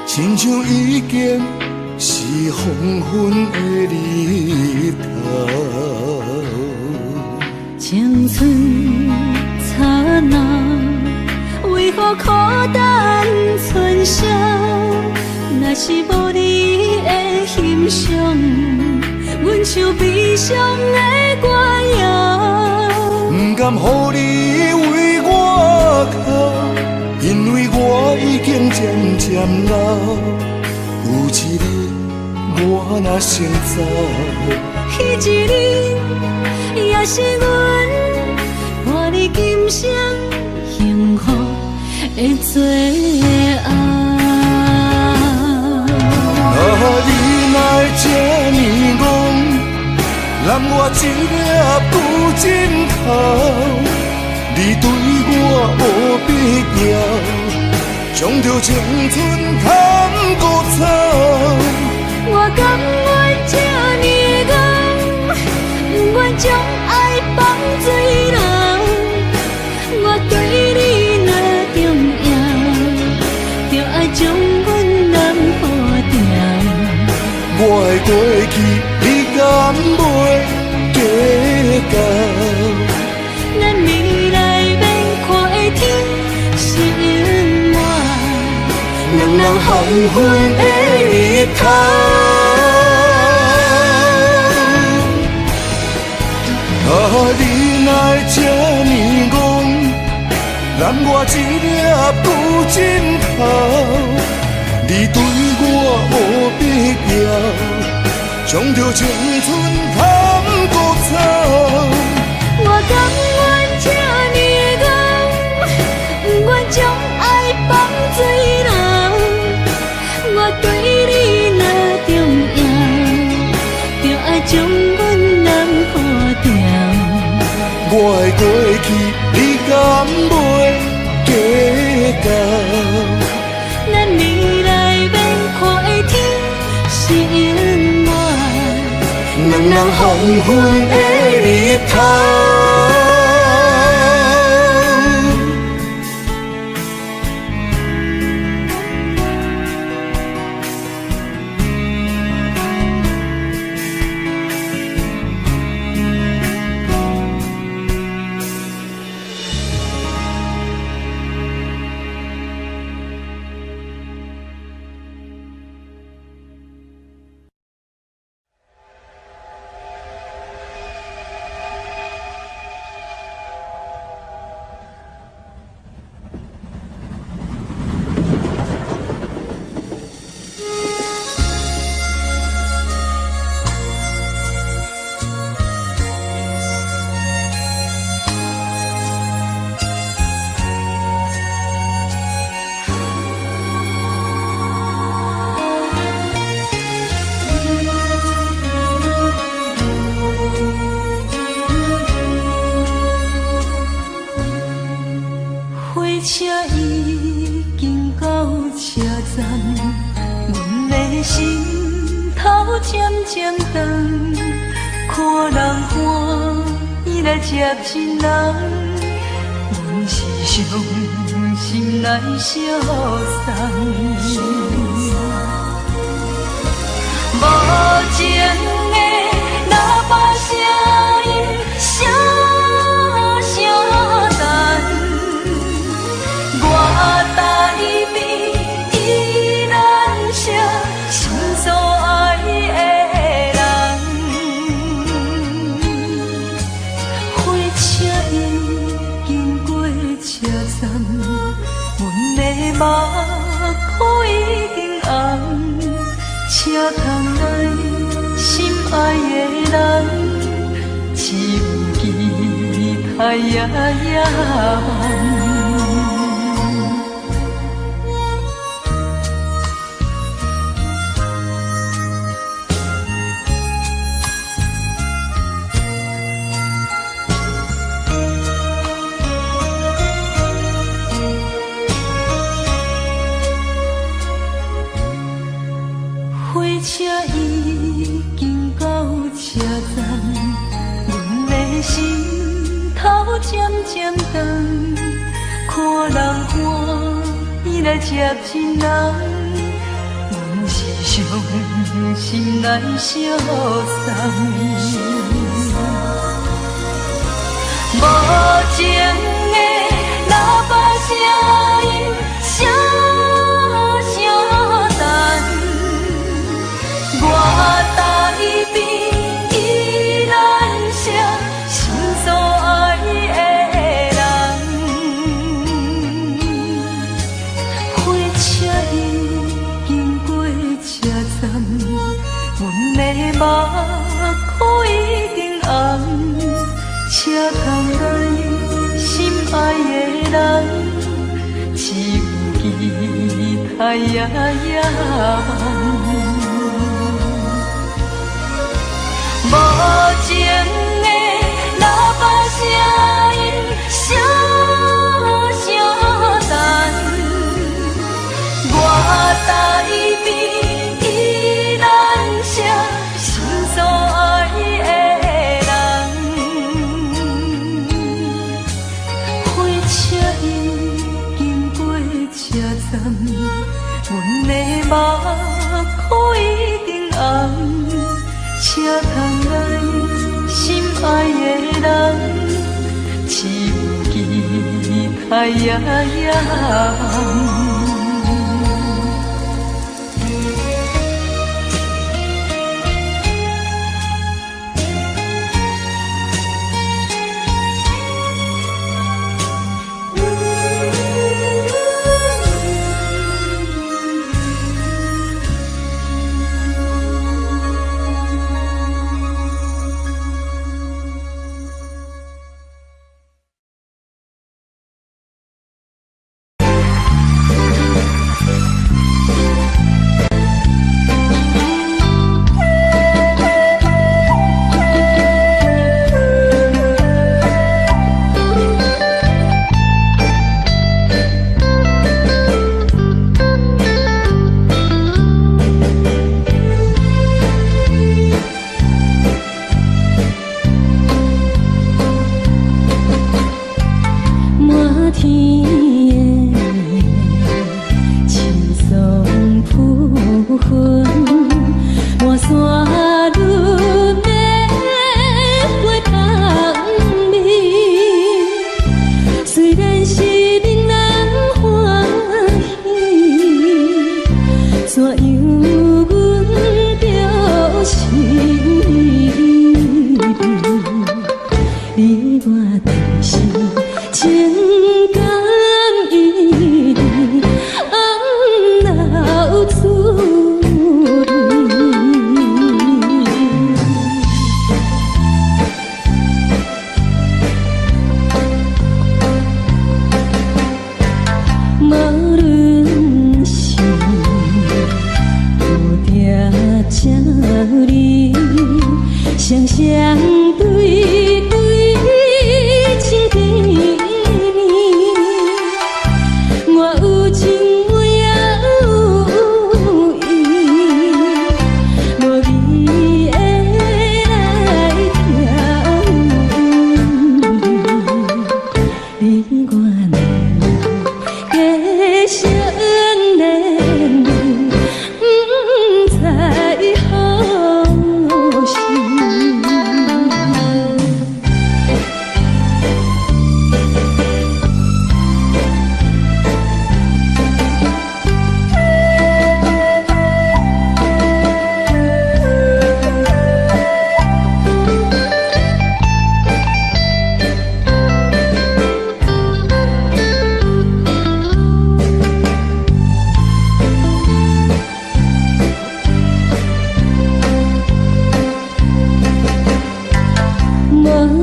亲像已经是黄昏的日头。青春孤单剩下，若是无你的欣赏，阮像悲伤的歌谣。不甘予你为我哭，因为我已经渐渐老。有一日我若先走，彼一日也是阮伴你今生幸福的最后。啊，你哪会这呢戆，揽我一粒不枕头？你对我无必要，将着青春砍孤草。我甘愿这呢戆，不愿将爱放水流。我对你若重要，就爱将阮人抱牢。我的过去，你敢袂计较？咱未来免看的天是永远，两人黄昏的日头。啊，你哪会这呢戆，揽我一粒不枕头？你对我无必要，将着青春砍孤草。我甘愿这呢戆，不愿将爱放水流。我对你若重要，就爱将阮人抱牢。我的过去，你敢袂计较？咱未来免看的天是永远，两人黄昏的日头。车已经到车站，阮的心头渐渐长，看人欢喜来接亲人，阮是伤心来相送。无情的喇叭声音，声声等。我台边依然写心所爱的人，火车已经过车站，阮的目眶已经红，车窗内心爱的人，只有期待夜夜梦。火车已经到车站，阮的心头渐渐长，看人欢喜来接亲人，阮是伤心来相送。无情的喇叭声音。人，只有期待夜夜梦。无情的喇叭声音，声声等。我台边依然写心所爱的人，火车已经过车站，阮的目眶已经红。请通来心爱的人，只有期待夜夜梦。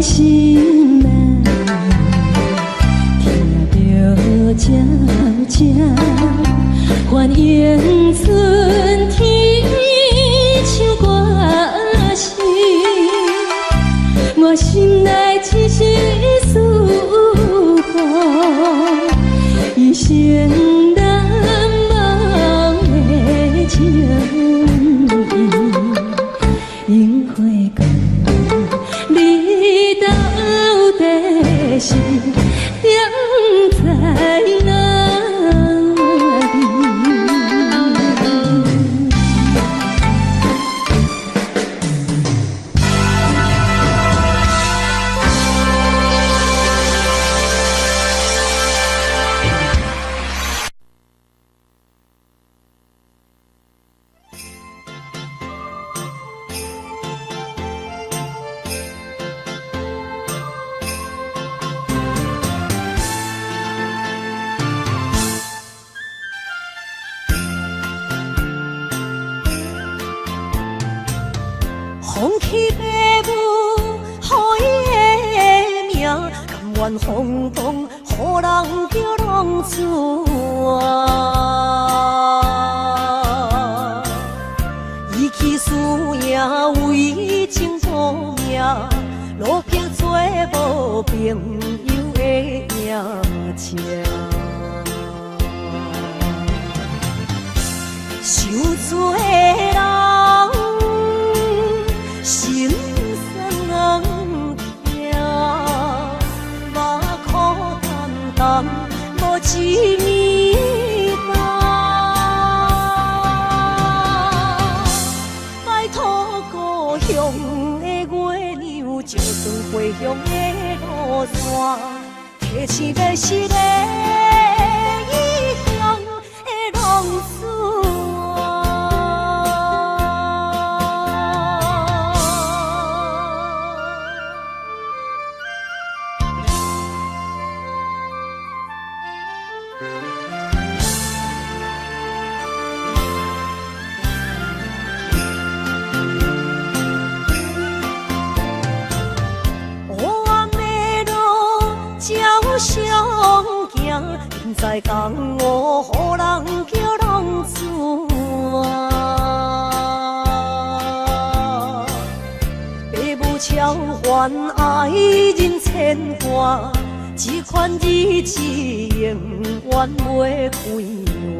心内听着渐渐反映春天像歌声，我心内一丝思念，一生难忘的情樱花光。你到底是踮在哪里？风起爸母，予伊的名，甘愿轰动。予人叫浪子啊！伊去输赢为情赌命，路边做无朋友的赢者。受罪的人心酸痛，目苦淡淡无一面拜托故乡的月亮，照光回乡的路线，提醒要是个异乡的浪子。相行，现在江湖，予人叫浪子啊！父母超还爱人牵挂，这款日子永远袂归我。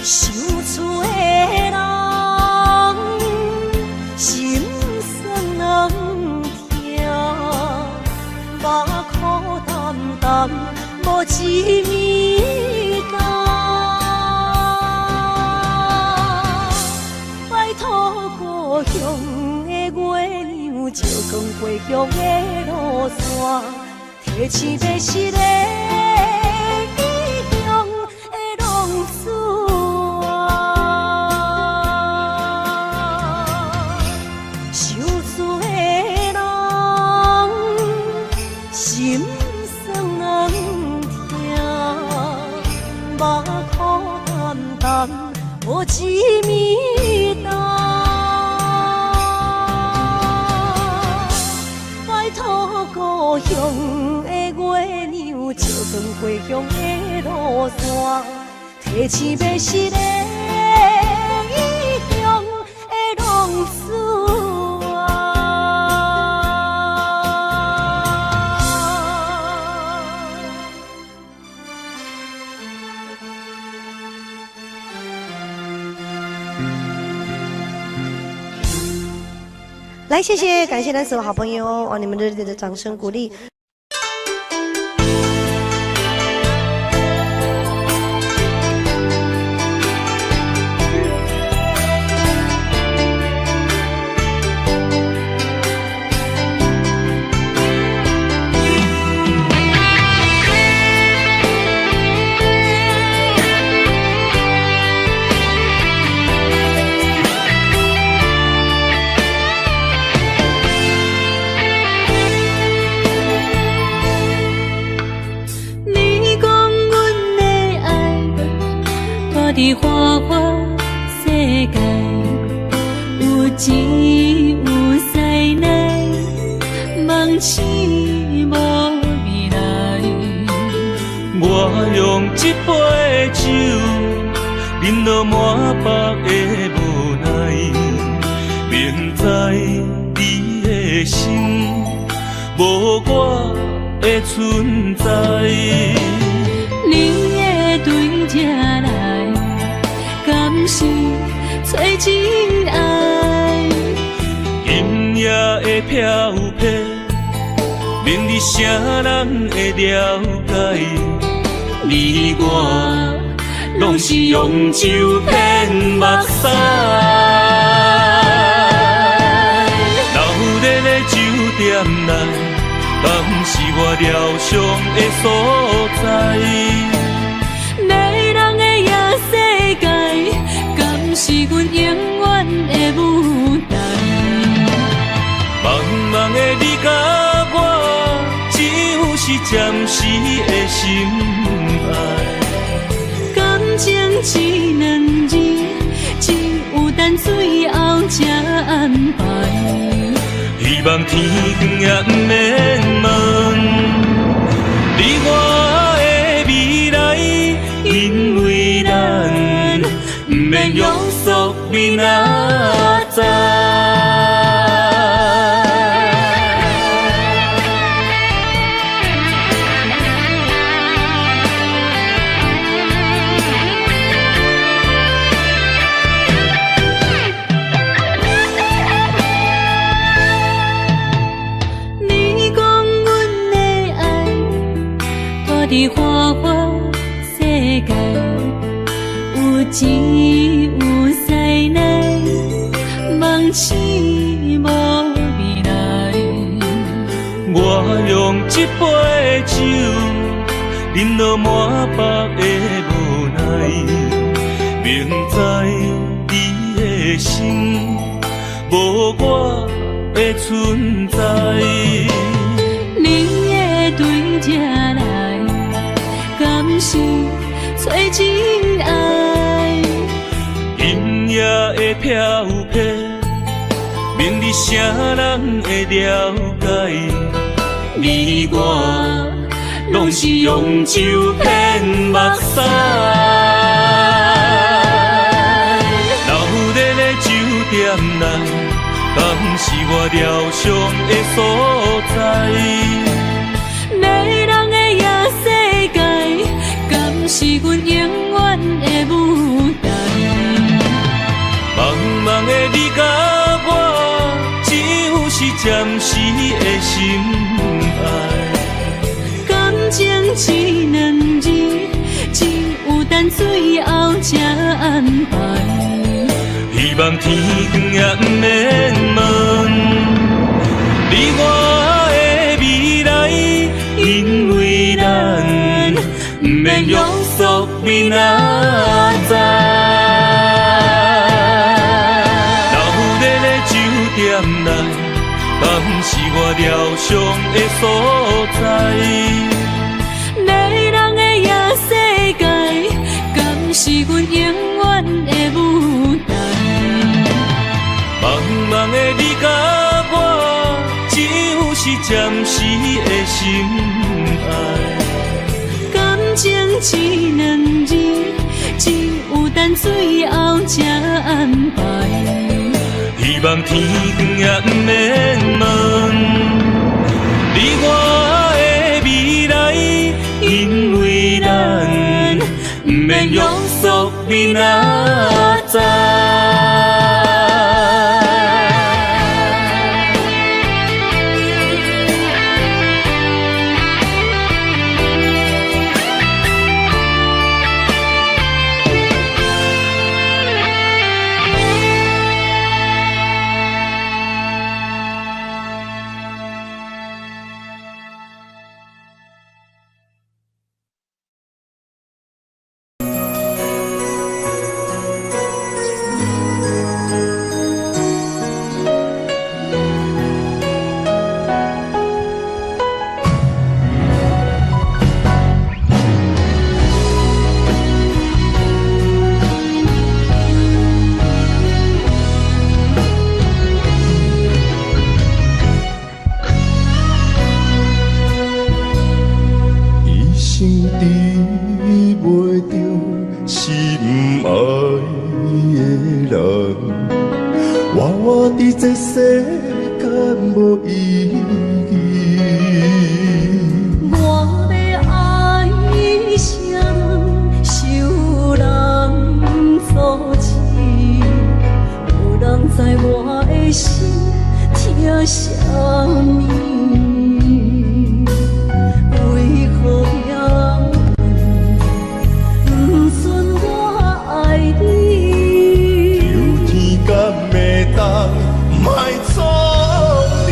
受罪的人心酸目苦淡淡，无一面干。拜托故乡的月亮，照光回乡的路线，提醒要是个异乡的浪子啊！受罪的人心酸痛，目苦淡淡无一面干。拜托故乡的月亮，照光回乡的路线，提醒要是个异乡的浪子啊！来，谢谢，感谢咱所有好朋友哦，你们热烈的掌声鼓励。伫花花世界，有钱有势来，梦醒无未来。我用一杯酒，饮落满腹的无奈，明知你的心无我的存在。你的对这来，敢是找真爱？今夜的飘撇，免你啥人会了解？你我拢是用酒骗目屎，留在的酒店内，敢是我疗伤的所在？迷人的夜世界，敢是阮永远的舞台？茫茫的你甲我，只有是暂时的心爱。感情一两字，只有等最后才安排。希望天光也不免问，你我的未来，因为咱不免约束明仔载。伫花花世界，有钱有势来，梦醒无未来。我用一杯酒，饮落满腹的无奈，明知你的心无我的存在。你的对这来，敢是找真爱？音乐的飘飘，明日谁人会了解？你我拢是用酒骗目屎，留在咧酒店内，敢是我疗伤的所在？迷人的夜世界，敢是阮永远的舞台？茫茫的你甲我，只有是暂时的心爱。感情只两字，只有等最后才安排。希望天光也不免问，你我的未来，因为咱不免约束明仔载。留在咧酒店内，敢是我疗伤的所在？迷人的夜世界，敢是阮永远的舞台？茫茫的你甲我，只有是暂时的心爱。感情只两字，只有等最后才安排。希望天光也不免问，你我的未来，因为咱不免约束明仔载。莫错你。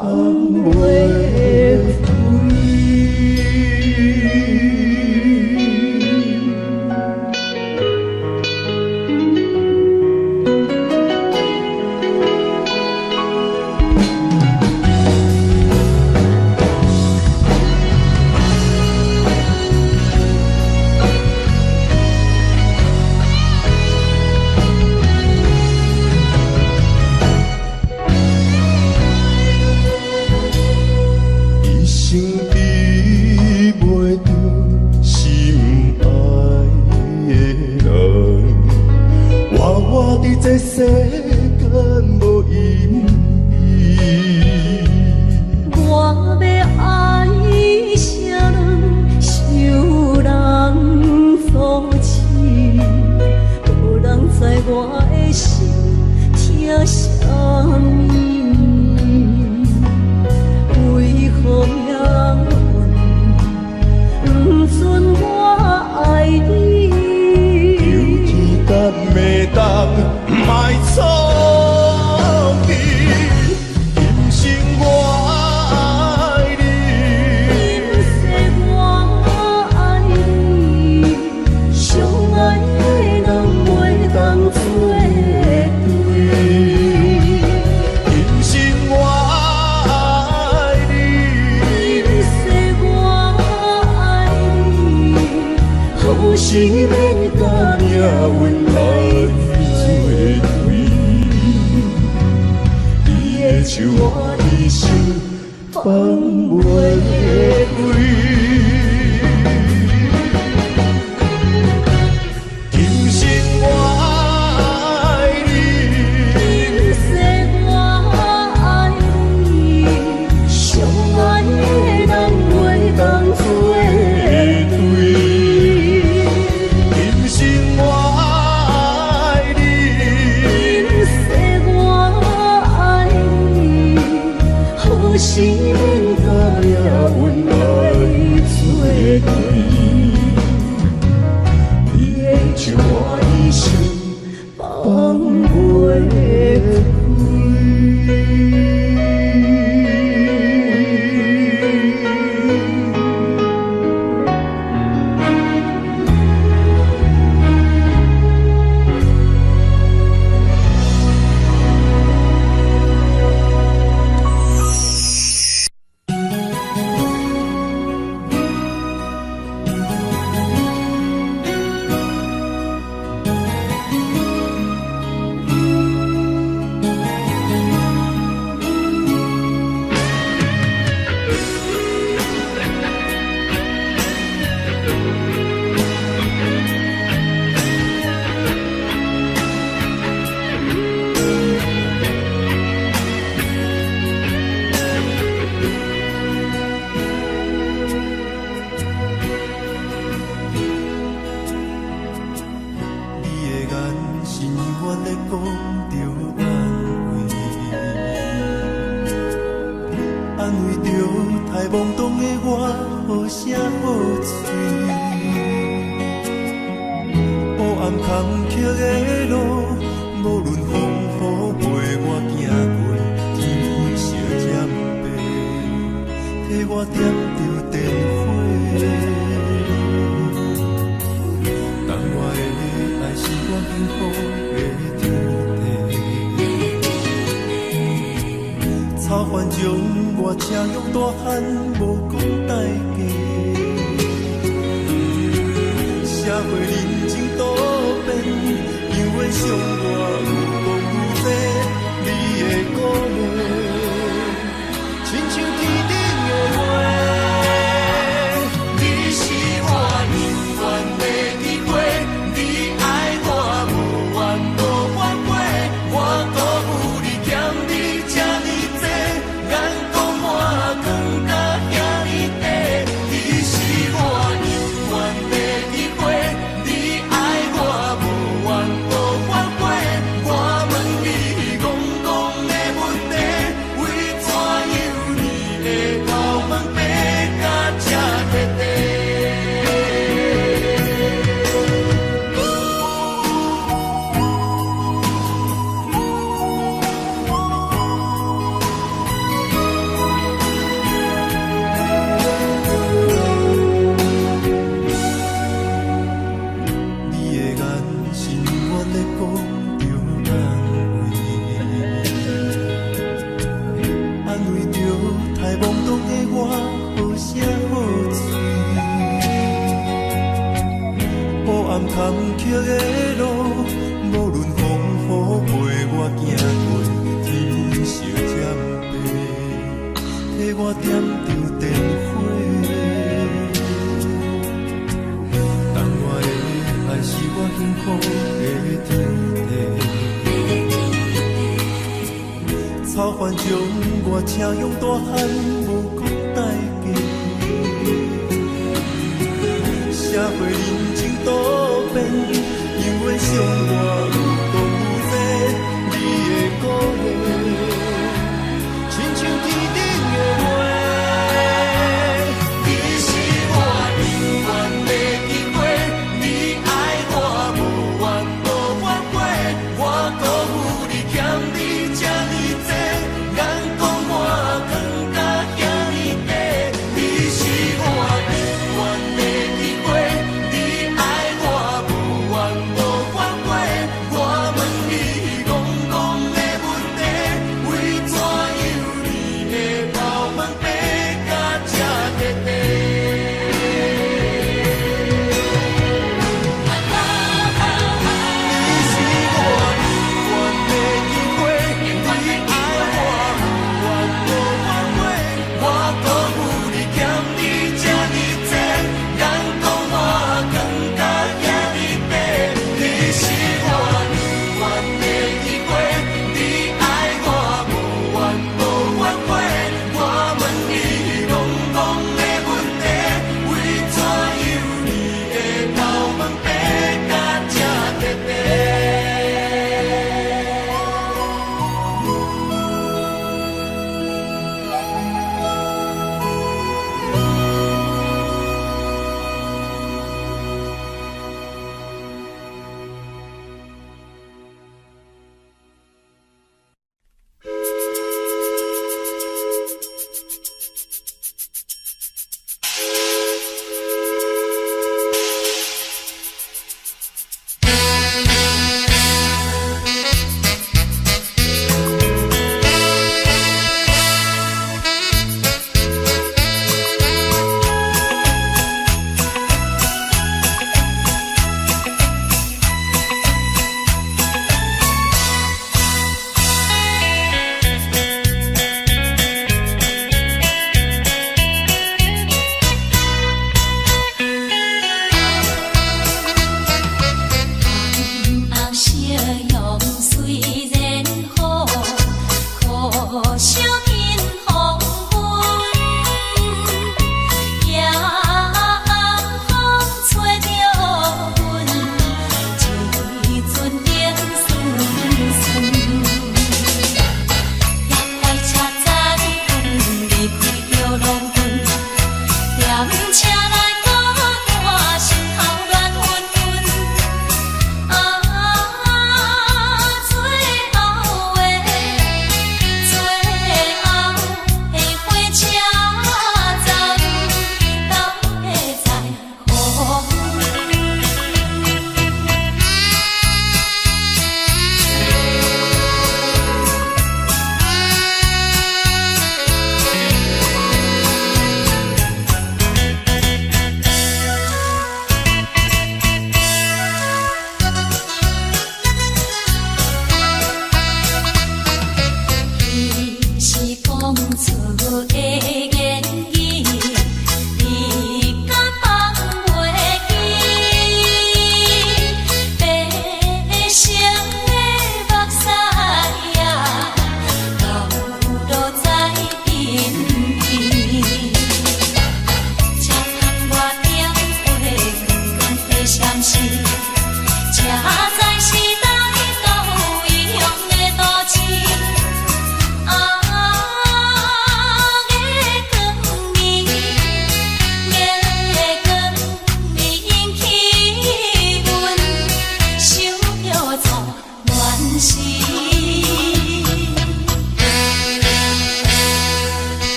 放袂开。这世间无意义，我要爱啥人，想人所痴，无人知我的心疼啥物，为何命运不准我爱你？有天敢袂当。卖错去，今生我爱你，今世我爱你，相爱的人袂当做对。今生我爱你，今世我爱你，好是免甲命运来。手我一生放袂开，今生我爱你，今世我爱你，相爱的人袂当做对。今生我爱你，今世我爱你，好是免甲命运来作对。你的手我一生放袂开。我坎坷的路，无论风雨陪我行过，天烧渐白，替我点着灯火。当我的爱是我幸福的天地，草原将我请用大汉，无讲代价。社会人情多变，因为相我有多有多，你的鼓励，亲像天顶的花。你是我永远的机会，你爱我无怨无反悔，我辜负你欠你这呢多，眼光我更加遐呢多。你是我永远的机会。你爱我无怨无反悔，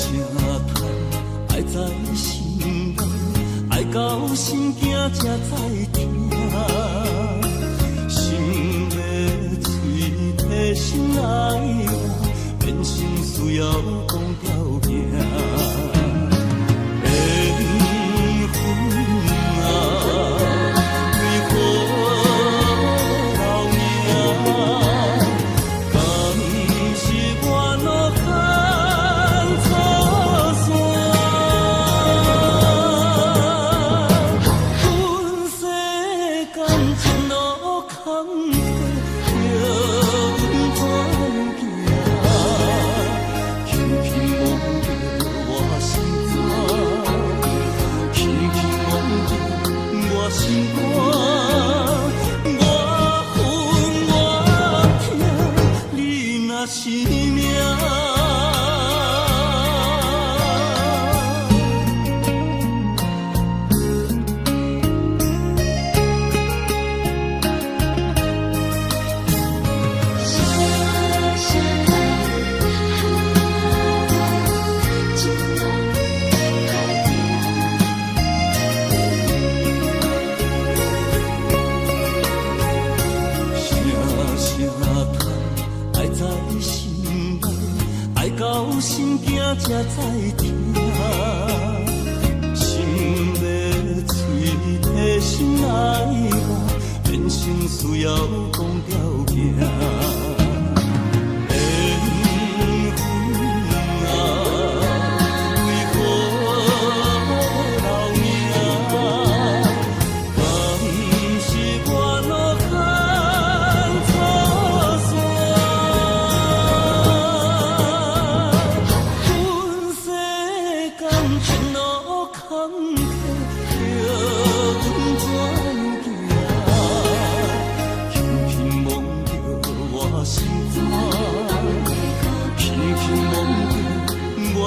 声叹，爱在心内，爱到心惊才知听。心要嘴提心爱我，变心需要讲条命。才知听，心要嘴提心爱我，变成需要讲条命。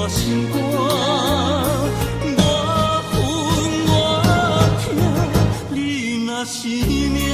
心肝，我恨我痛，你若是命。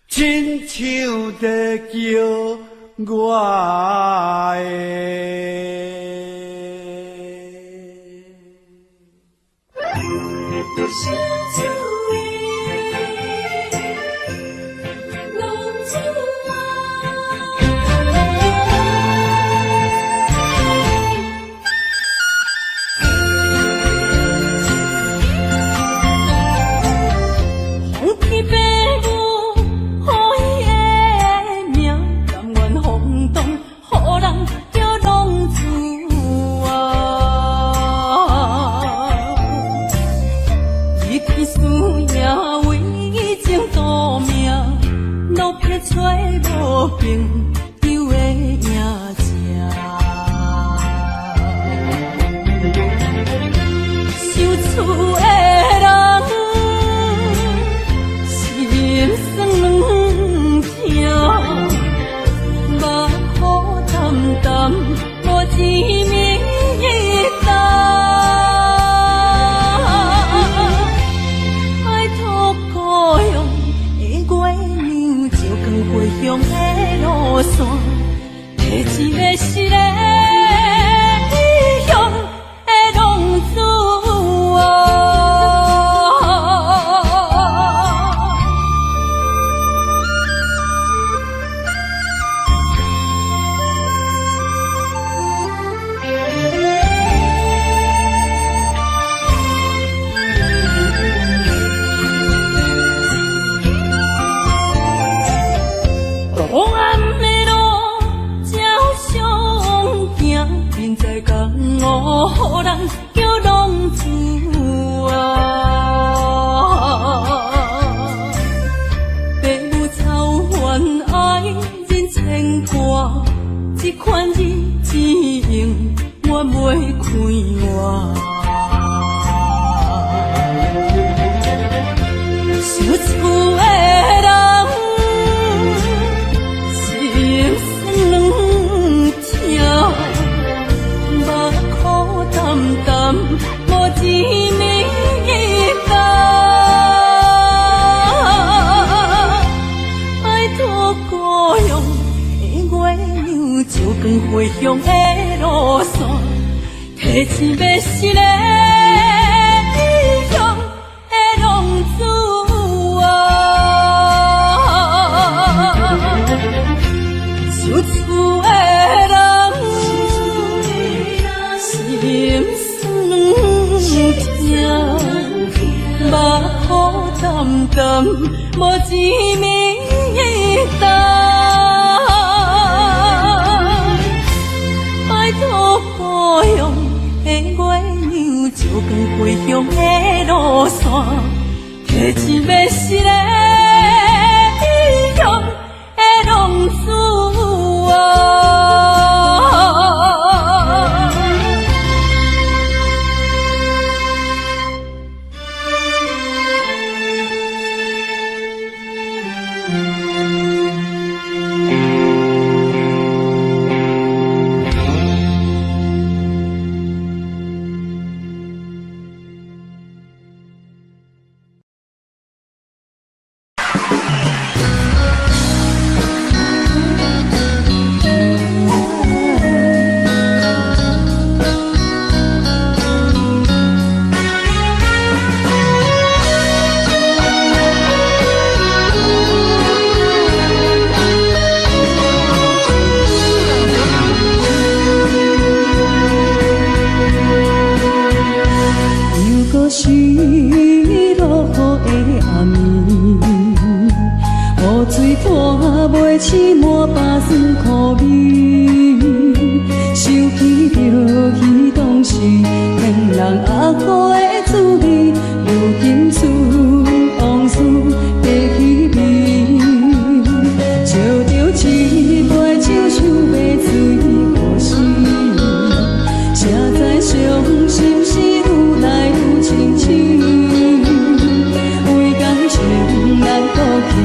亲像在叫我难过去，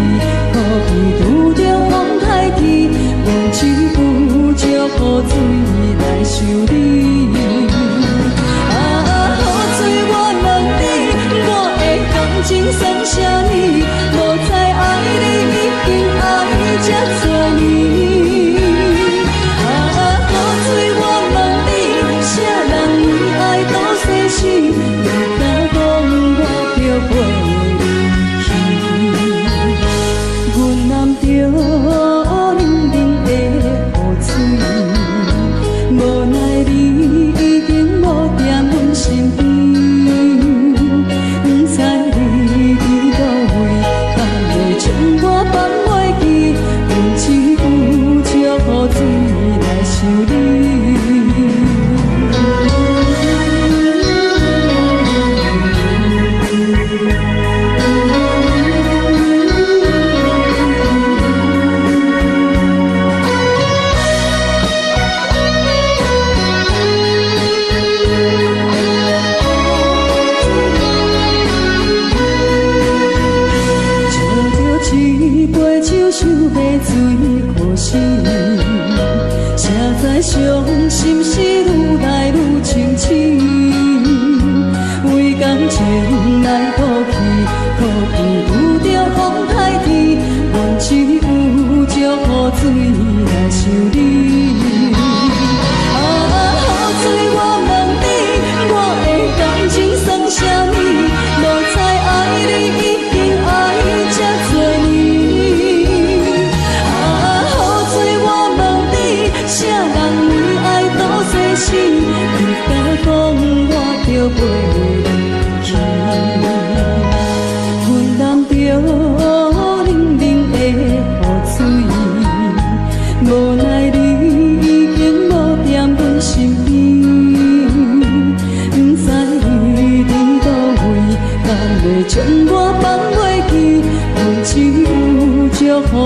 可比拄着风台。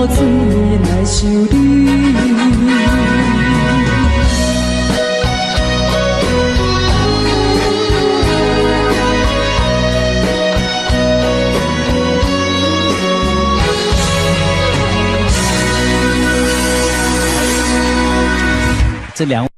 雨水来想你。这两。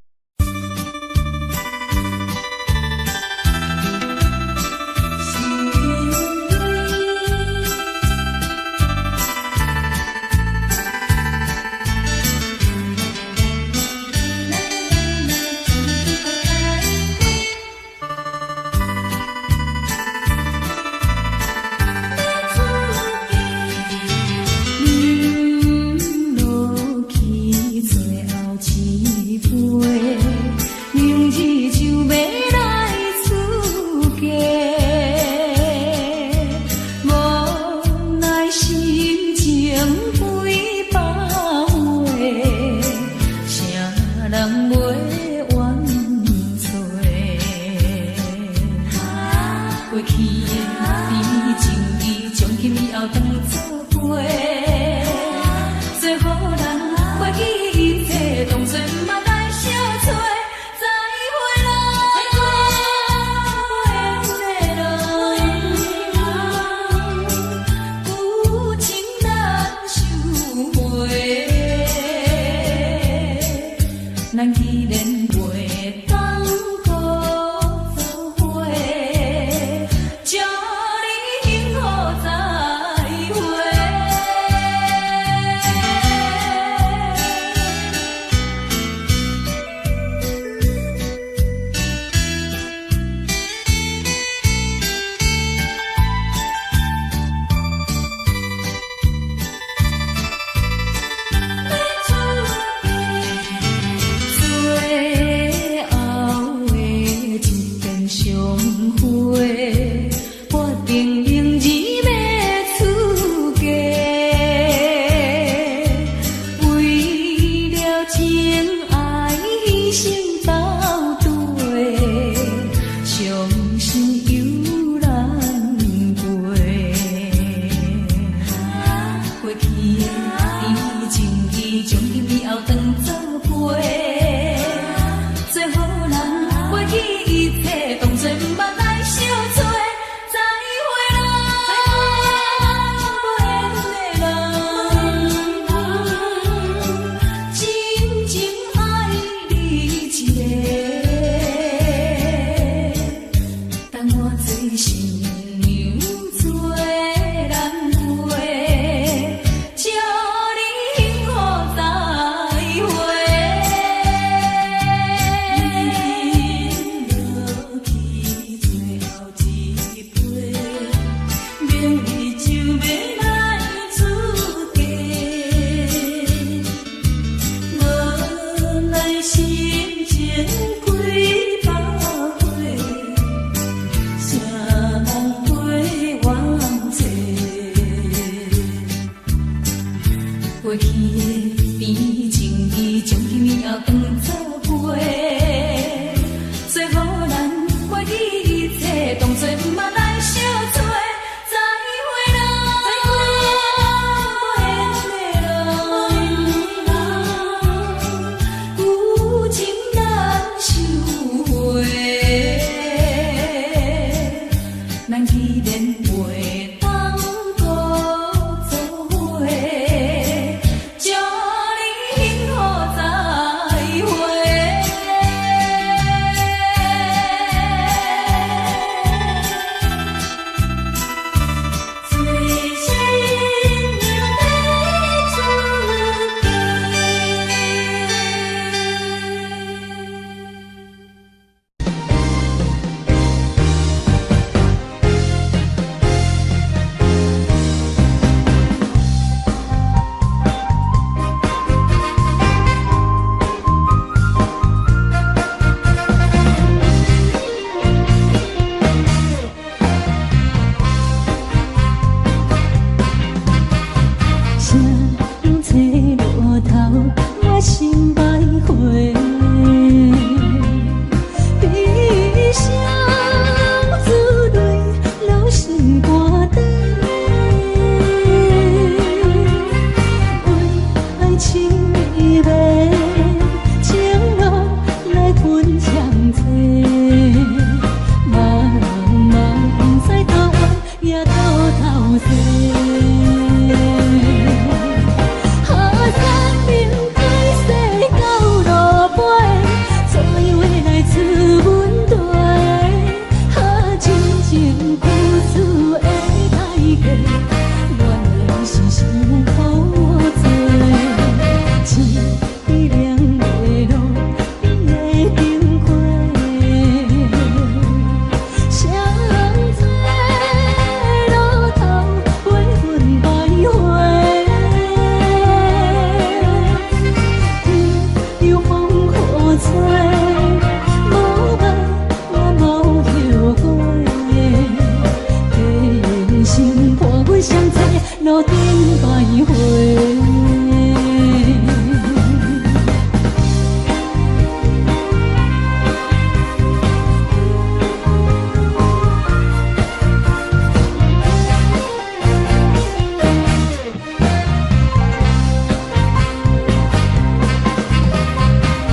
路顶徘徊。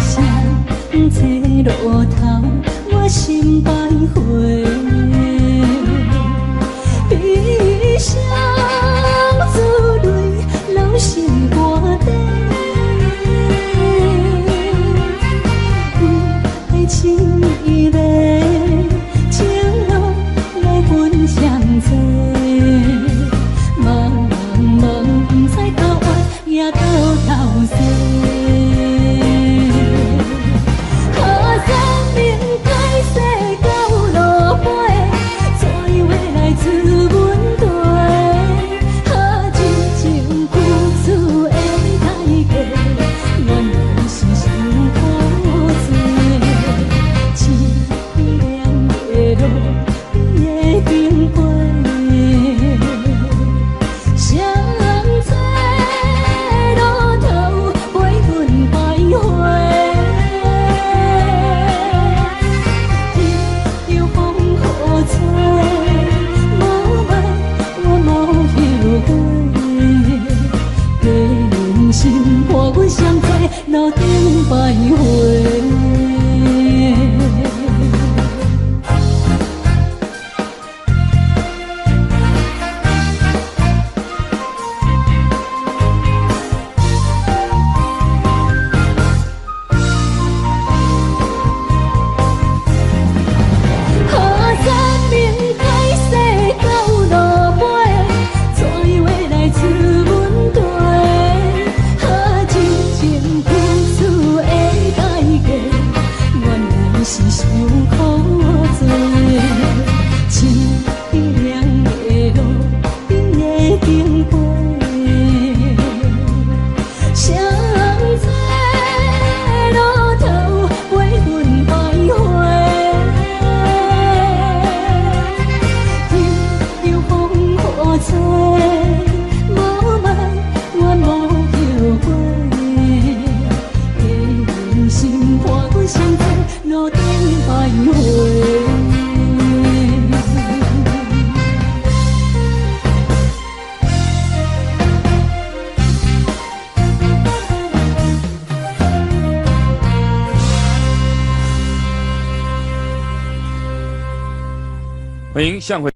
相册路头，我心徘徊。悲伤珠泪，流心肝底。爱情伊个情路来分相济，茫茫不知到爱也到头西。路顶徘徊。欢迎向回。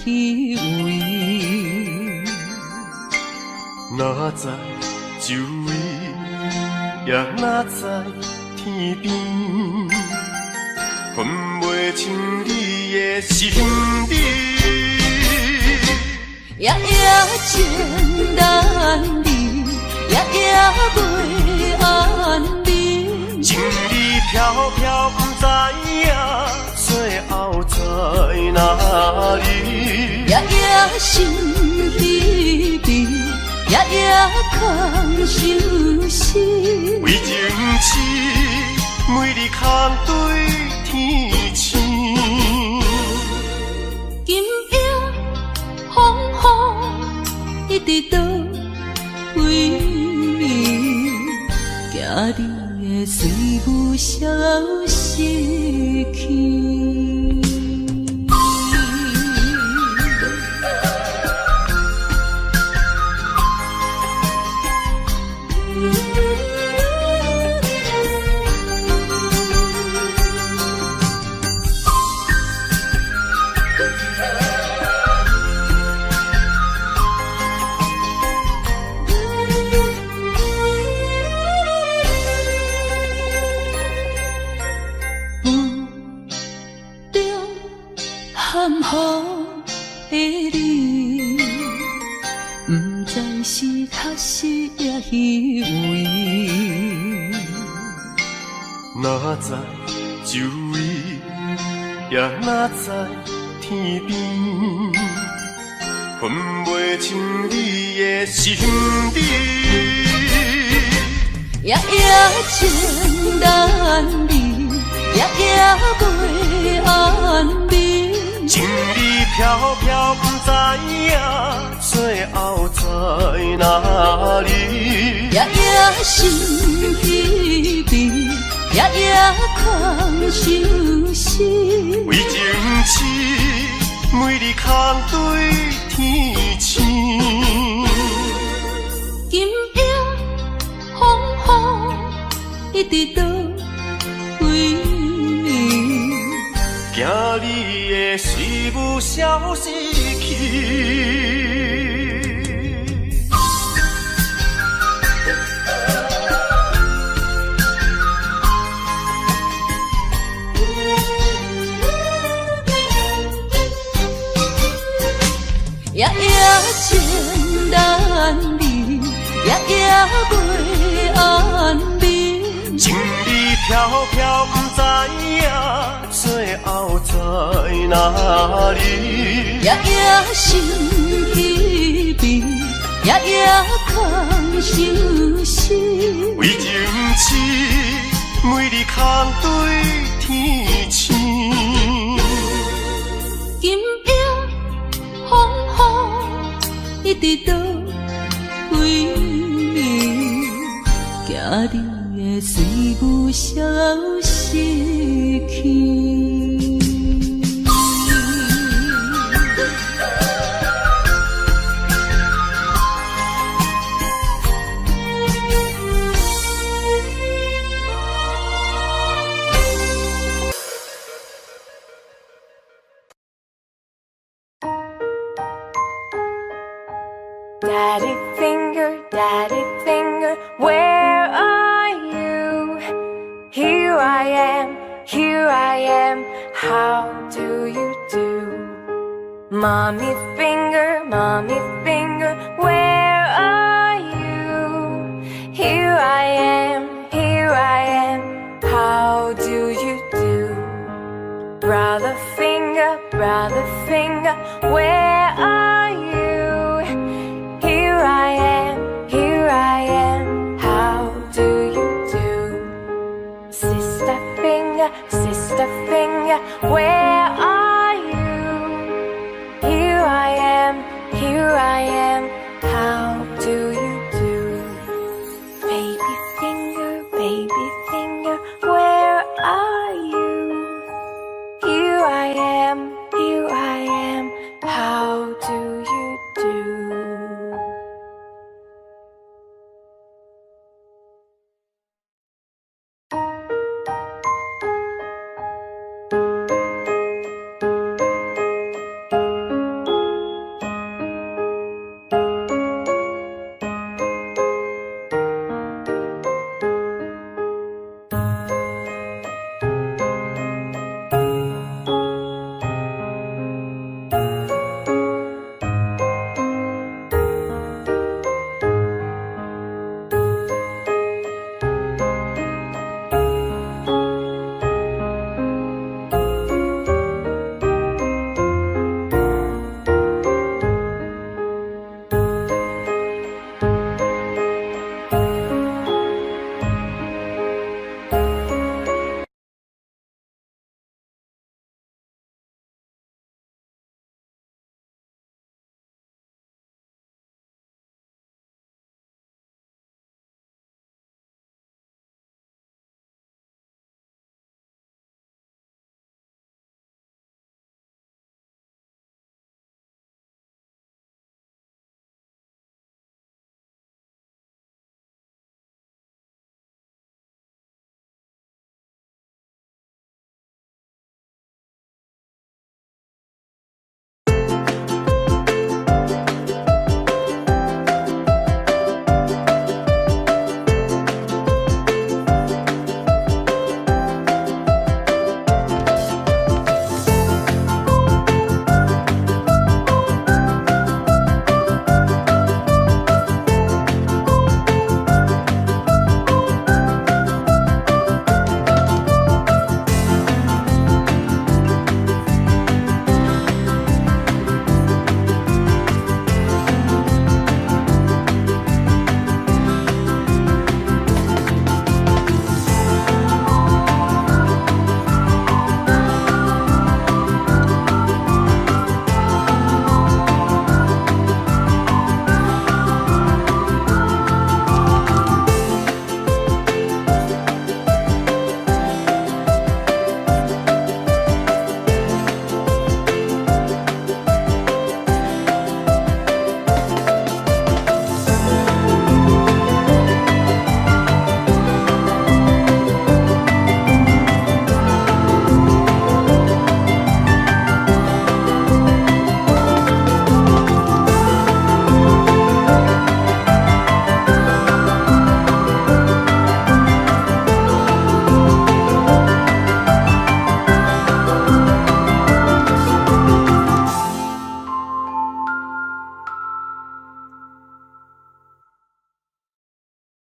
虚伪。哪知周围，也哪知天边，分袂清你的心理。夜夜情难离，夜夜袂安眠。情意飘飘，不知影最后在哪里。夜夜心悲悲，夜夜空相思。为情痴对天星。今夜风雨一直倒为你，惊你的随舞消失去。含糊的你，不知是确实也虚伪。哪知周围，也哪知天边，分袂清你的心底。夜夜情难离，夜夜袂安眠。情意飘飘，不知影最后在哪里。夜夜心稀微，夜夜空相思。为情痴，每日空对天星。今夜风雨一直倒为你，惊你的随舞消失去。夜夜情难离，夜夜袂安眠。情意飘飘，不知影最后在哪里。夜夜心稀微，夜夜空相思。为情痴，每日空对天星。今夜风雨一直倒为你，惊你的随舞消失去。Daddy finger, where are you? Here I am, how do you do? Mommy finger, where are you? Here I am, how do you do? Brother finger, where are you?